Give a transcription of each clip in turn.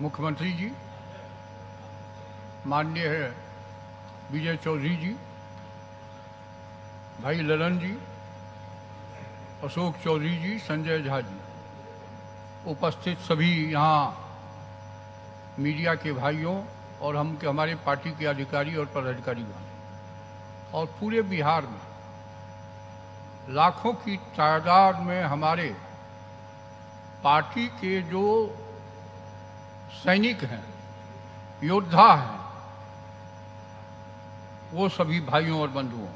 मुख्यमंत्री जी, माननीय विजय चौधरी जी, भाई ललन जी, अशोक चौधरी जी, संजय झा जी, उपस्थित सभी यहाँ मीडिया के भाइयों और हमारे पार्टी के अधिकारी और पदाधिकारी और पूरे बिहार में लाखों की तादाद में हमारे पार्टी के जो सैनिक हैं, योद्धा हैं, वो सभी भाइयों और बंधुओं,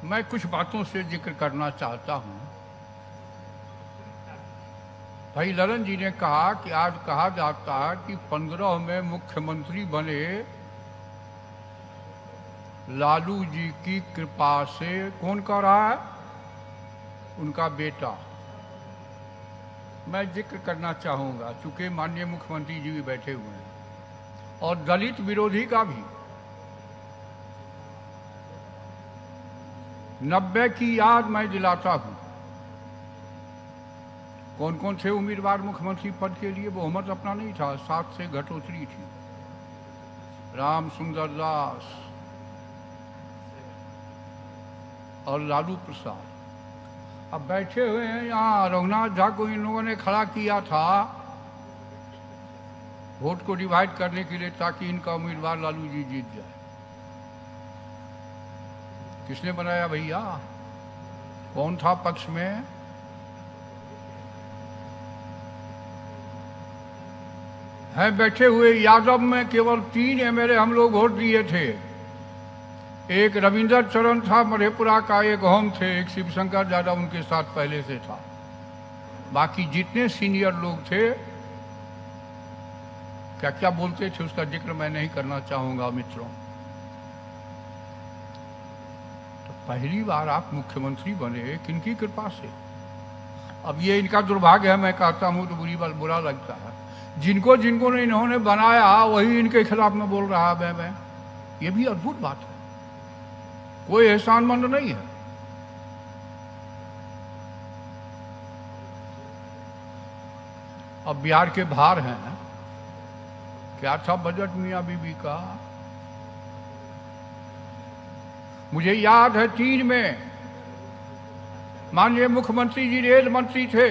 मैं कुछ बातों से जिक्र करना चाहता हूं। भाई ललन जी ने कहा कि आज कहा जाता है कि 15 में मुख्यमंत्री बने लालू जी की कृपा से। कौन कह रहा है? उनका बेटा। मैं जिक्र करना चाहूंगा, चूंकि माननीय मुख्यमंत्री जी भी बैठे हुए हैं, और दलित विरोधी का भी 90 की याद मैं दिलाता हूं। कौन कौन थे उम्मीदवार मुख्यमंत्री पद के लिए? बहुमत अपना नहीं था, 7 से घटोतरी थी। राम सुंदर दास और लालू प्रसाद अब बैठे हुए हैं यहाँ। रघुनाथ झा को इन लोगों ने खड़ा किया था वोट को डिवाइड करने के लिए, ताकि इनका उम्मीदवार लालू जी जीत जाए। किसने बनाया भैया? कौन था पक्ष में? है बैठे हुए यादव में केवल 3 एमएलए हम लोग वोट दिए थे। एक रविंदर चरण था मधेपुरा का, एक हम थे, एक शिवशंकर यादव उनके साथ पहले से था। बाकी जितने सीनियर लोग थे, क्या क्या बोलते थे उसका जिक्र मैं नहीं करना चाहूंगा मित्रों। तो पहली बार आप मुख्यमंत्री बने किनकी कृपा से? अब ये इनका दुर्भाग्य है, मैं कहता हूं तो बुरा लगता है। जिनको जिनको ने इन्होंने बनाया वही इनके खिलाफ में बोल रहा है मैं। ये भी अद्भुत बात है, कोई एहसानमंद नहीं है। अब बिहार के भार हैं। क्या था बजट मियां बीबी का? मुझे याद है 3 में माननीय मुख्यमंत्री जी रेल मंत्री थे।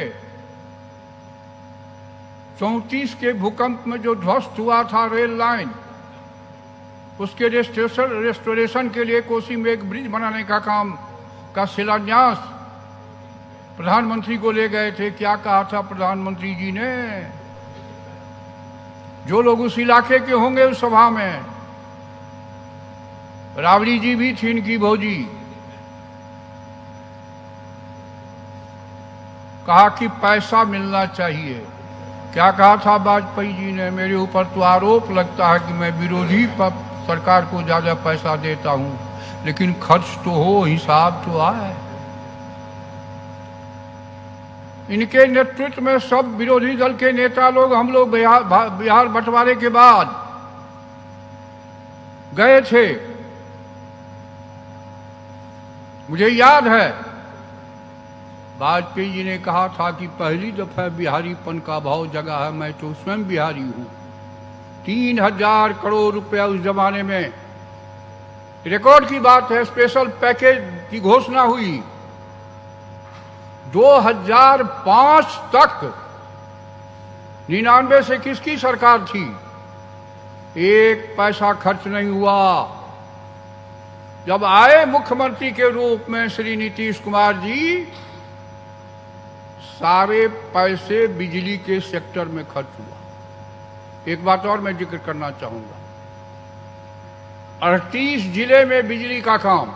34 के भूकंप में जो ध्वस्त हुआ था रेल लाइन, उसके रेस्टोरेशन के लिए कोसी में एक ब्रिज बनाने का काम का शिलान्यास प्रधानमंत्री को ले गए थे। क्या कहा था प्रधानमंत्री जी ने? जो लोग उस इलाके के होंगे उस सभा में, राबड़ी जी भी थी इनकी भौजी, कहा कि पैसा मिलना चाहिए। क्या कहा था वाजपेयी जी ने? मेरे ऊपर तो आरोप लगता है कि मैं विरोधी सरकार को ज्यादा पैसा देता हूं, लेकिन खर्च तो हो, हिसाब तो आए। इनके नेतृत्व में सब विरोधी दल के नेता लोग, हम लोग बिहार बंटवारे के बाद गए थे। मुझे याद है वाजपेयी जी ने कहा था कि पहली दफा बिहारीपन का भाव जगा है, मैं तो स्वयं बिहारी हूं। 3000 करोड़ रुपया उस जमाने में, रिकॉर्ड की बात है, स्पेशल पैकेज की घोषणा हुई। 2005 तक 99 से किसकी सरकार थी? 1 पैसा खर्च नहीं हुआ। जब आए मुख्यमंत्री के रूप में श्री नीतीश कुमार जी, सारे पैसे बिजली के सेक्टर में खर्च हुआ। एक बात और मैं जिक्र करना चाहूंगा, 38 जिले में बिजली का काम,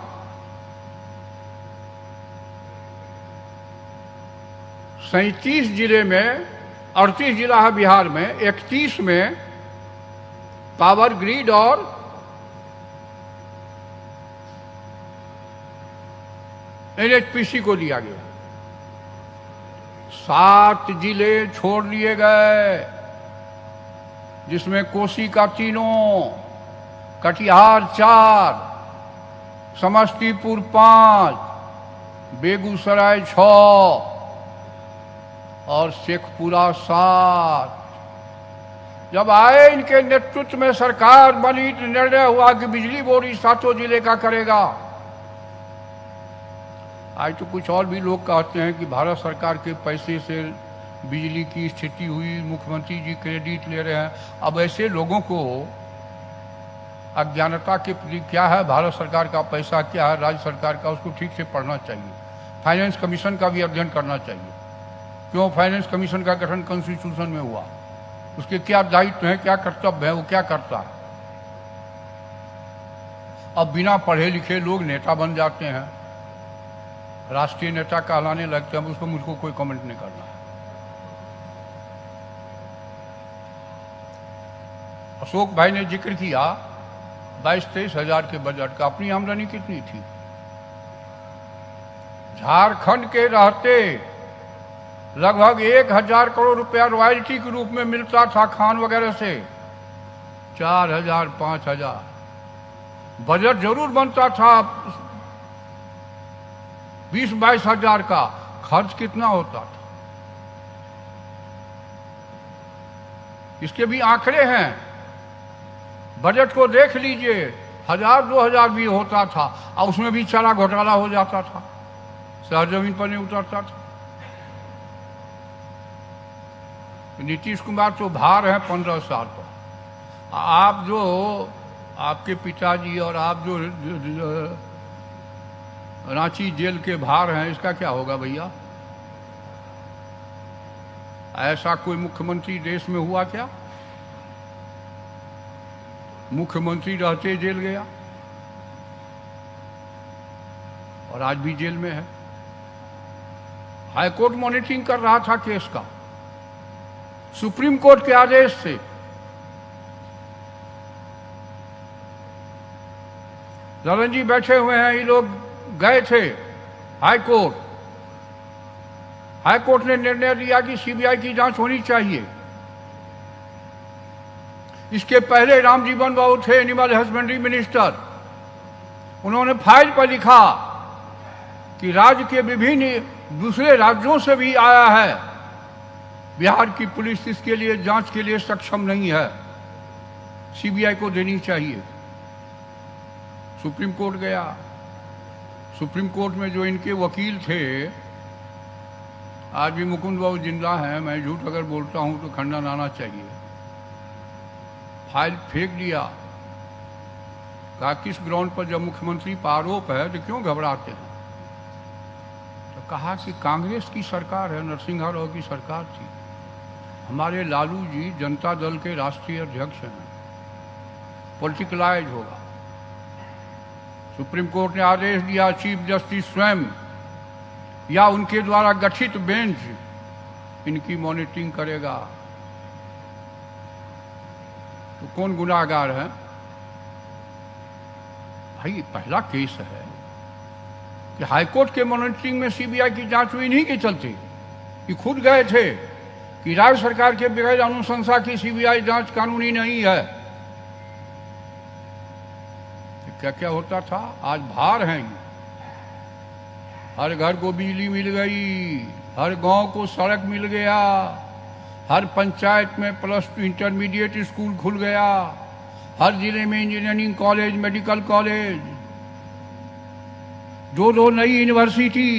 37 जिले में, 38 जिला है बिहार में, 31 में पावर ग्रिड और एनएचपीसी को दिया गया। 7 जिले छोड़ लिए गए, जिसमें कोसी का 3, कटिहार 4, समस्तीपुर 5, बेगूसराय 6, और शेखपुरा 7। जब आए इनके नेतृत्व में सरकार बनी तो निर्णय हुआ कि बिजली बोर्ड इस 7 जिले का करेगा। आज तो कुछ और भी लोग कहते हैं कि भारत सरकार के पैसे से बिजली की स्थिति हुई, मुख्यमंत्री जी क्रेडिट ले रहे हैं। अब ऐसे लोगों को अज्ञानता के प्रति क्या है, भारत सरकार का पैसा क्या है, राज्य सरकार का, उसको ठीक से पढ़ना चाहिए। फाइनेंस कमीशन का भी अध्ययन करना चाहिए। क्यों फाइनेंस कमीशन का गठन कॉन्स्टिट्यूशन में हुआ, उसके क्या दायित्व है, क्या कर्तव्य है, वो क्या करता है। अब बिना पढ़े लिखे लोग नेता बन जाते हैं, राष्ट्रीय नेता कहलाने लगते हैं। उसको मुझको कोई कमेंट नहीं करना है। अशोक भाई ने जिक्र किया 22-23 हजार के बजट का। अपनी आमदनी कितनी थी? झारखंड के रहते लगभग 1000 करोड़ रुपया रॉयल्टी के रूप में मिलता था खान वगैरह से। 4000 5000 बजट जरूर बनता था 20-22 हजार का। खर्च कितना होता था इसके भी आंकड़े हैं। बजट को देख लीजिए, 1000-2000 भी होता था और उसमें भी चारा घोटाला हो जाता था, शहर जमीन पर नहीं उतरता था। नीतीश कुमार तो भार है 15 साल पर। आप जो आपके पिताजी और आप जो रांची जेल के भार हैं, इसका क्या होगा भैया? ऐसा कोई मुख्यमंत्री देश में हुआ क्या? मुख्यमंत्री रहते जेल गया और आज भी जेल में है। हाईकोर्ट मॉनिटरिंग कर रहा था केस का सुप्रीम कोर्ट के आदेश से। ललन जी बैठे हुए हैं, ये लोग गए थे हाईकोर्ट। हाईकोर्ट ने निर्णय दिया कि सीबीआई की जांच होनी चाहिए। इसके पहले रामजीवन बाबू थे एनिमल हस्बेंड्री मिनिस्टर। उन्होंने फाइल पर लिखा कि राज्य के विभिन्न दूसरे राज्यों से भी आया है, बिहार की पुलिस इसके लिए जांच के लिए सक्षम नहीं है, सीबीआई को देनी चाहिए। सुप्रीम कोर्ट गया। सुप्रीम कोर्ट में जो इनके वकील थे, आज भी मुकुंद बाबू जिंदा हैं, मैं झूठ अगर बोलता हूं तो खंडन आना चाहिए। फाइल फेंक दिया। कहा किस ग्राउंड पर, जब मुख्यमंत्री पर आरोप है तो क्यों घबराते हैं? तो कहा कि कांग्रेस की सरकार है, नरसिंह राव की सरकार थी, हमारे लालू जी जनता दल के राष्ट्रीय अध्यक्ष हैं, पॉलिटिकलाइज होगा। सुप्रीम कोर्ट ने आदेश दिया चीफ जस्टिस स्वयं या उनके द्वारा गठित बेंच इनकी मॉनिटरिंग करेगा। तो कौन गुनाहगार है भाई? पहला केस है कि हाईकोर्ट के मॉनिटरिंग में सीबीआई की जांच हुई नहीं के चलते। ये खुद गए थे कि राज्य सरकार के बगैर अनुशंसा की सीबीआई जांच कानूनी नहीं है। क्या क्या होता था, आज भार हैं। हर घर को बिजली मिल गई, हर गांव को सड़क मिल गया, हर पंचायत में +2 इंटरमीडिएट स्कूल खुल गया, हर जिले में इंजीनियरिंग कॉलेज, मेडिकल कॉलेज, 2 नई यूनिवर्सिटी।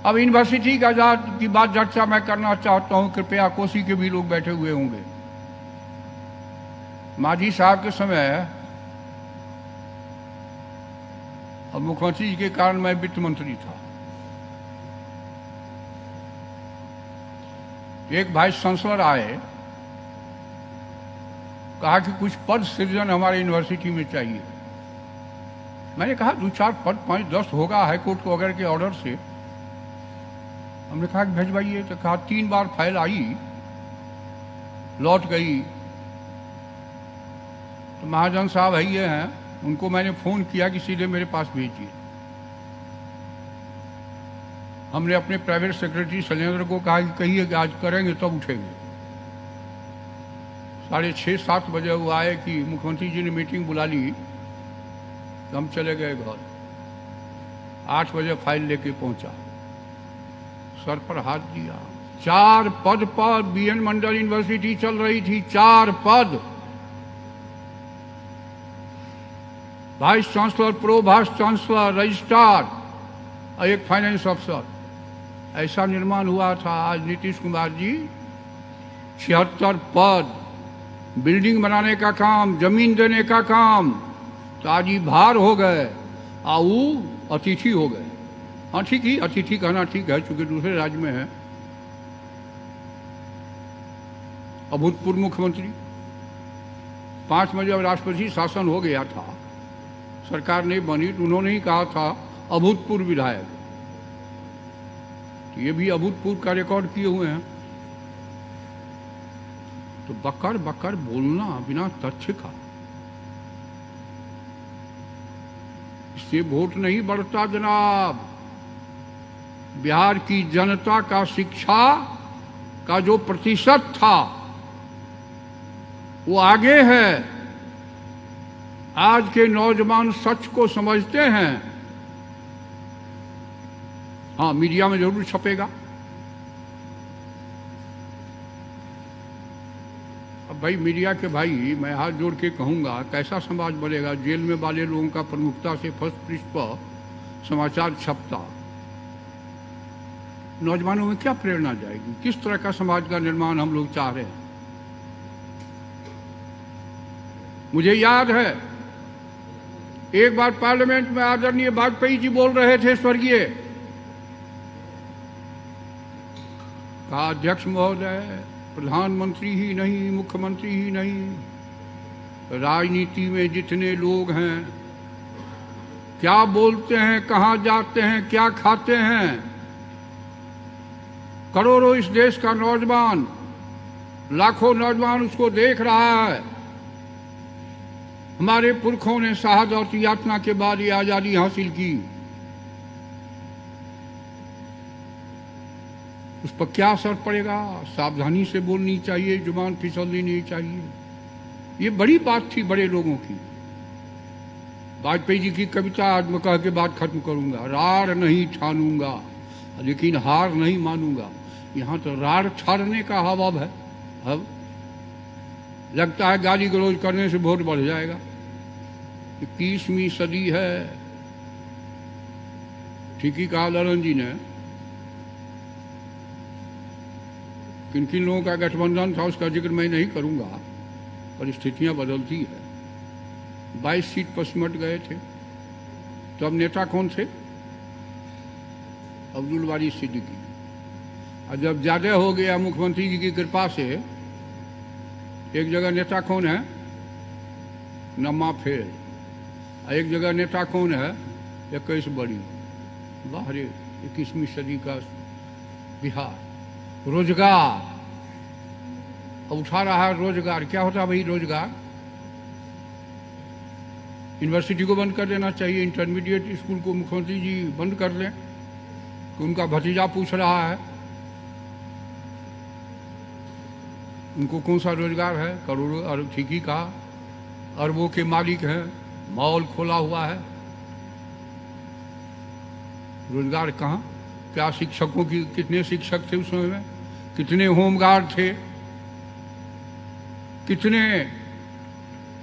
अब यूनिवर्सिटी की बात चर्चा मैं करना चाहता हूं, कृपया कोसी के भी लोग बैठे हुए होंगे। मांझी साहब के समय और मुख्यमंत्री जी के कारण मैं वित्त मंत्री था। एक भाई सांसद आए, कहा कि कुछ पद सृजन हमारे यूनिवर्सिटी में चाहिए। मैंने कहा 2-4 पद 5-10 होगा हाईकोर्ट को वगैरह के ऑर्डर से। हमने कहा कि भेजवाइए। तो कहा 3 बार फाइल आई, लौट गई। तो महाजन साहब है ये हैं, उनको मैंने फोन किया कि सीधे मेरे पास भेजिए। हमने अपने प्राइवेट सेक्रेटरी शैलेंद्र को कहा कि कहिए कि आज करेंगे तब उठेंगे। 6:30-7 बजे वो आए कि मुख्यमंत्री जी ने मीटिंग बुला ली, तो हम चले गए घर। 8 बजे फाइल लेके पहुंचा, सर पर हाथ दिया, 4 पद पर बीएन मंडल यूनिवर्सिटी चल रही थी, 4 पद, vice chancellor, pro vice chancellor, registrar और एक फाइनेंस अफसर, ऐसा निर्माण हुआ था। आज नीतीश कुमार जी 76 पद, बिल्डिंग बनाने का काम, जमीन देने का काम, तो आज ही भार हो गए, आऊ अतिथि हो गए। हाँ ठीक ही, अतिथि कहना ठीक है, चूंकि दूसरे राज्य में है। अभूतपूर्व मुख्यमंत्री 5 में जब राष्ट्रपति शासन हो गया था, सरकार नहीं बनी, तो उन्होंने ही कहा था अभूतपूर्व विधायक। तो ये भी अभूतपूर्व का रिकॉर्ड किए हुए हैं। तो बकर बकर बोलना बिना तथ्य का, इससे वोट नहीं बढ़ता जनाब। बिहार की जनता का शिक्षा का जो प्रतिशत था वो आगे है। आज के नौजवान सच को समझते हैं। हाँ, मीडिया में जरूर छपेगा। अब भाई मीडिया के भाई, मैं हाथ जोड़ के कहूंगा, कैसा समाज बनेगा? जेल में वाले लोगों का प्रमुखता से फर्स्ट पृष्ठ पर समाचार छपता, नौजवानों में क्या प्रेरणा जाएगी? किस तरह का समाज का निर्माण हम लोग चाह रहे हैं? मुझे याद है एक बार पार्लियामेंट में आदरणीय वाजपेयी जी बोल रहे थे, स्वर्गीय, कहा अध्यक्ष महोदय, प्रधानमंत्री ही नहीं, मुख्यमंत्री ही नहीं, राजनीति में जितने लोग हैं, क्या बोलते हैं, कहां जाते हैं, क्या खाते हैं, करोड़ों इस देश का नौजवान, लाखों नौजवान उसको देख रहा है। हमारे पुरखों ने शहादत यातना के बाद ये आजादी हासिल की, उस पर क्या असर पड़ेगा? सावधानी से बोलनी चाहिए, जुबान फिसलनी नहीं चाहिए। ये बड़ी बात थी बड़े लोगों की। वाजपेयी जी की कविता आज मैं कह के बात खत्म करूंगा। रार नहीं ठानूंगा लेकिन हार नहीं मानूंगा। यहां तो रार छाड़ने का हवा है। अब लगता है गाली गलौज करने से वोट बढ़ जाएगा। 21वीं सदी है। ठीक ही कहा ललन जी ने। किन किन लोगों का गठबंधन था उसका जिक्र मैं नहीं करूंगा, परिस्थितियां बदलती है। 22 सीट पर सिमट गए थे, तो अब नेता कौन थे? अब्दुल वारिस सिद्दीकी। और जब ज्यादा हो गया मुख्यमंत्री जी की कृपा से, एक जगह नेता कौन है? नम्मा फेर। एक जगह नेता कौन है? 21 बड़ी। बाहर 21वीं सदी का बिहार। रोजगार अब उठा रहा है। रोजगार क्या होता है भाई? रोजगार यूनिवर्सिटी को बंद कर देना चाहिए, इंटरमीडिएट स्कूल को मुख्यमंत्री जी बंद कर दें। तो उनका भतीजा पूछ रहा है उनको कौन सा रोजगार है? करोड़ों अरब, ठीक ही कहा, अरबों के मालिक हैं, मॉल खोला हुआ है। रोजगार कहाँ? क्या शिक्षकों की, कितने शिक्षक थे उस समय में? कितने होमगार्ड थे?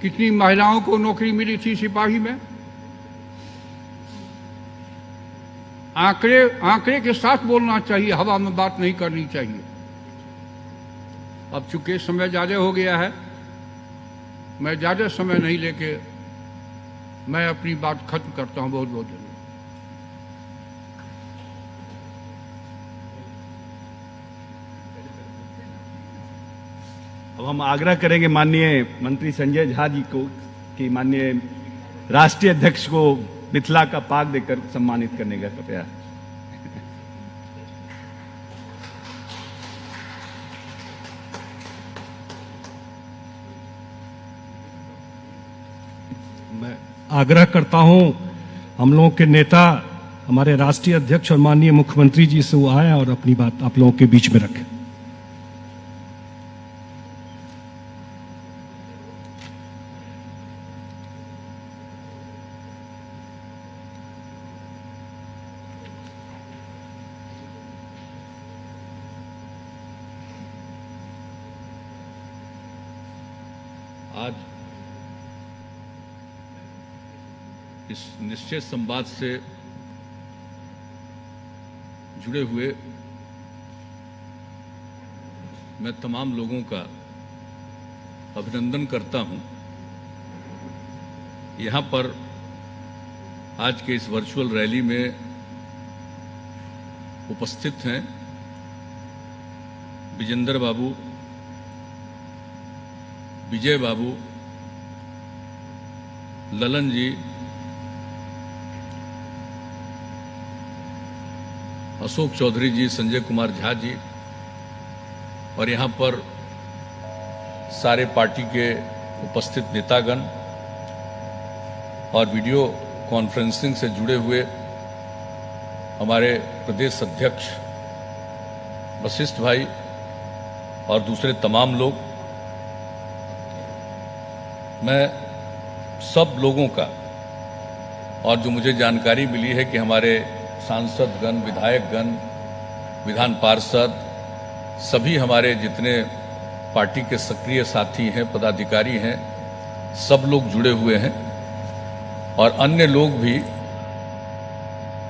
कितनी महिलाओं को नौकरी मिली थी सिपाही में? आंकड़े के साथ बोलना चाहिए, हवा में बात नहीं करनी चाहिए। अब चूंकि समय ज्यादा हो गया है, मैं ज्यादा समय नहीं लेके मैं अपनी बात खत्म करता हूं। बहुत बहुत धन्यवाद। अब हम आग्रह करेंगे माननीय मंत्री संजय झा जी को कि माननीय राष्ट्रीय अध्यक्ष को मिथिला का पाग देकर सम्मानित करने का कृपया। मैं आग्रह करता हूं हम लोगों के नेता, हमारे राष्ट्रीय अध्यक्ष और माननीय मुख्यमंत्री जी से वो आए और अपनी बात आप लोगों के बीच में रखें। आज इस निश्चय संवाद से जुड़े हुए मैं तमाम लोगों का अभिनंदन करता हूं। यहां पर आज के इस वर्चुअल रैली में उपस्थित हैं विजेंद्र बाबू, विजय बाबू, ललन जी, अशोक चौधरी जी, संजय कुमार झा जी और यहाँ पर सारे पार्टी के उपस्थित नेतागण और वीडियो कॉन्फ्रेंसिंग से जुड़े हुए हमारे प्रदेश अध्यक्ष वशिष्ठ भाई और दूसरे तमाम लोग, मैं सब लोगों का और जो मुझे जानकारी मिली है कि हमारे सांसदगण, विधायकगण, विधान पार्षद, सभी हमारे जितने पार्टी के सक्रिय साथी हैं, पदाधिकारी हैं, सब लोग जुड़े हुए हैं और अन्य लोग भी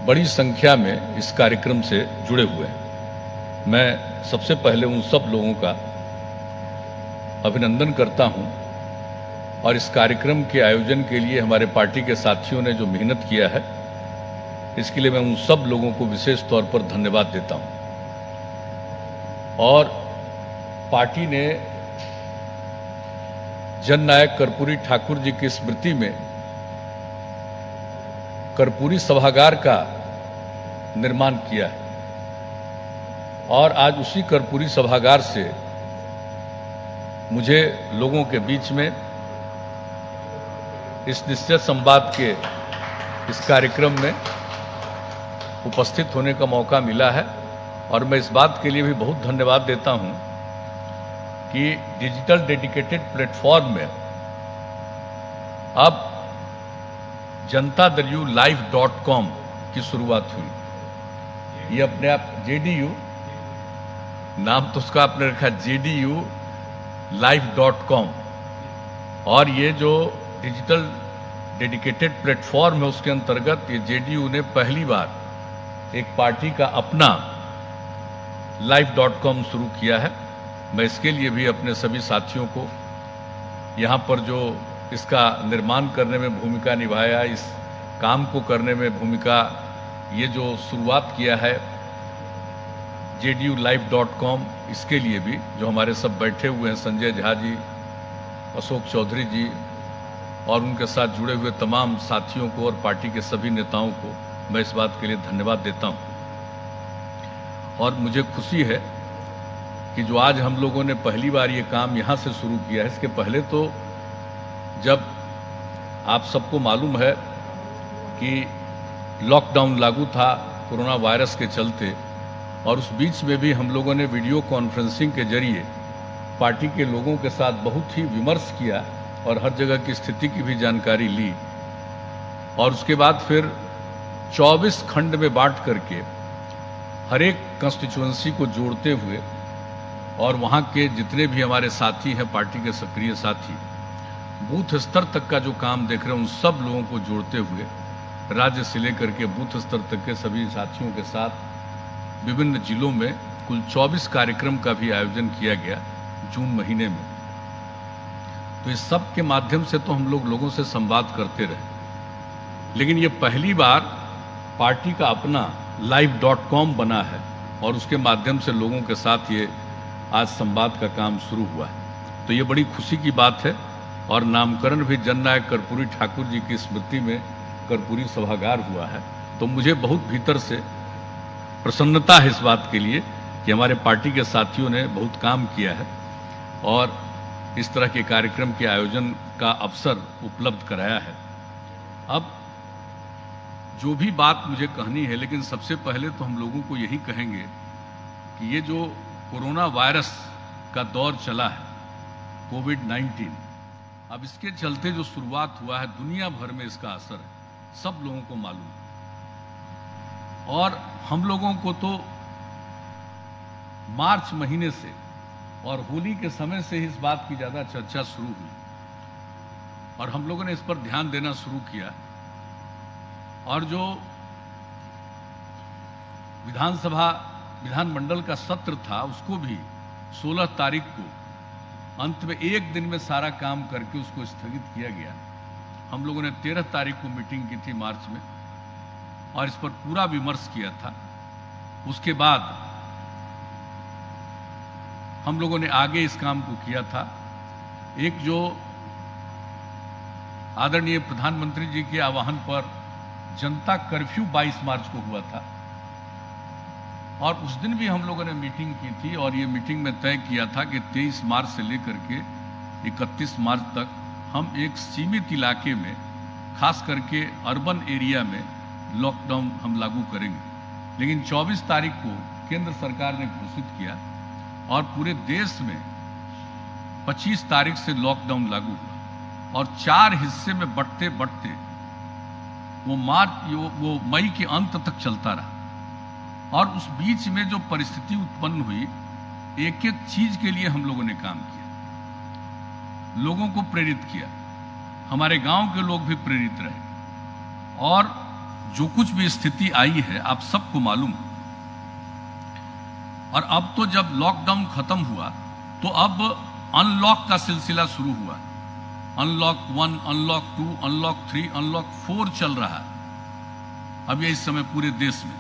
बड़ी संख्या में इस कार्यक्रम से जुड़े हुए हैं। मैं सबसे पहले उन सब लोगों का अभिनंदन करता हूं और इस कार्यक्रम के आयोजन के लिए हमारे पार्टी के साथियों ने जो मेहनत किया है, इसके लिए मैं उन सब लोगों को विशेष तौर पर धन्यवाद देता हूं। और पार्टी ने जननायक कर्पूरी ठाकुर जी की स्मृति में कर्पूरी सभागार का निर्माण किया है और आज उसी कर्पूरी सभागार से मुझे लोगों के बीच में इस निश्चय संवाद के इस कार्यक्रम में उपस्थित होने का मौका मिला है और मैं इस बात के लिए भी बहुत धन्यवाद देता हूं कि डिजिटल डेडिकेटेड प्लेटफॉर्म में अब JantaDaryuLive.com की शुरुआत हुई। ये अपने आप JDU, नाम तो उसका आपने रखा JDULive.com, और ये जो डिजिटल डेडिकेटेड प्लेटफॉर्म है उसके अंतर्गत ये JDU ने पहली बार एक पार्टी का अपना live.com शुरू किया है। मैं इसके लिए भी अपने सभी साथियों को यहाँ पर जो इसका निर्माण करने में भूमिका निभाया, इस काम को करने में भूमिका, ये जो शुरुआत किया है JDULive.com, इसके लिए भी जो हमारे सब बैठे हुए हैं, संजय झा जी, अशोक चौधरी जी और उनके साथ जुड़े हुए तमाम साथियों को और पार्टी के सभी नेताओं को मैं इस बात के लिए धन्यवाद देता हूं। और मुझे खुशी है कि जो आज हम लोगों ने पहली बार ये काम यहाँ से शुरू किया है, इसके पहले तो जब आप सबको मालूम है कि लॉकडाउन लागू था कोरोना वायरस के चलते, और उस बीच में भी हम लोगों ने वीडियो कॉन्फ्रेंसिंग के जरिए पार्टी के लोगों के साथ बहुत ही विमर्श किया और हर जगह की स्थिति की भी जानकारी ली और उसके बाद फिर 24 खंड में बांट करके हर एक कंस्टिट्यूएंसी को जोड़ते हुए और वहाँ के जितने भी हमारे साथी हैं, पार्टी के सक्रिय साथी, बूथ स्तर तक का जो काम देख रहे हैं, उन सब लोगों को जोड़ते हुए राज्य से लेकर के बूथ स्तर तक के सभी साथियों के साथ विभिन्न जिलों में कुल 24 कार्यक्रम का भी आयोजन किया गया जून महीने में। तो इस सब के माध्यम से तो हम लोग लोगों से संवाद करते रहे, लेकिन ये पहली बार पार्टी का अपना live.com बना है और उसके माध्यम से लोगों के साथ ये आज संवाद का काम शुरू हुआ है। तो ये बड़ी खुशी की बात है और नामकरण भी जननायक कर्पूरी ठाकुर जी की स्मृति में कर्पूरी सभागार हुआ है। तो मुझे बहुत भीतर से प्रसन्नता है इस बात के लिए कि हमारे पार्टी के साथियों ने बहुत काम किया है और इस तरह के कार्यक्रम के आयोजन का अवसर उपलब्ध कराया है। अब जो भी बात मुझे कहनी है, लेकिन सबसे पहले तो हम लोगों को यही कहेंगे कि ये जो कोरोना वायरस का दौर चला है, कोविड-19, अब इसके चलते जो शुरुआत हुआ है, दुनिया भर में इसका असर है, सब लोगों को मालूम है। और हम लोगों को तो मार्च महीने से और होली के समय से ही इस बात की ज्यादा चर्चा शुरू हुई और हम लोगों ने इस पर ध्यान देना शुरू किया और जो विधानमंडल का सत्र था उसको भी 16 तारीख को अंत में एक दिन में सारा काम करके उसको स्थगित किया गया। हम लोगों ने 13 तारीख को मीटिंग की थी मार्च में और इस पर पूरा विमर्श किया था। उसके बाद हम लोगों ने आगे इस काम को किया था। एक जो आदरणीय प्रधानमंत्री जी के आह्वान पर जनता कर्फ्यू 22 मार्च को हुआ था और उस दिन भी हम लोगों ने मीटिंग की थी और ये मीटिंग में तय किया था कि 23 मार्च से लेकर के 31 मार्च तक हम एक सीमित इलाके में, खास करके अर्बन एरिया में लॉकडाउन हम लागू करेंगे। लेकिन 24 तारीख को केंद्र सरकार ने घोषित किया और पूरे देश में 25 तारीख से लॉकडाउन लागू हुआ और 4 हिस्से में बढ़ते बढ़ते वो मई के अंत तक चलता रहा। और उस बीच में जो परिस्थिति उत्पन्न हुई, एक एक चीज के लिए हम लोगों ने काम किया, लोगों को प्रेरित किया, हमारे गांव के लोग भी प्रेरित रहे और जो कुछ भी स्थिति आई है आप सबको मालूम। और अब तो जब लॉकडाउन खत्म हुआ तो अब अनलॉक का सिलसिला शुरू हुआ। अनलॉक 1, अनलॉक 2, अनलॉक 3, अनलॉक 4 चल रहा है अब ये इस समय पूरे देश में।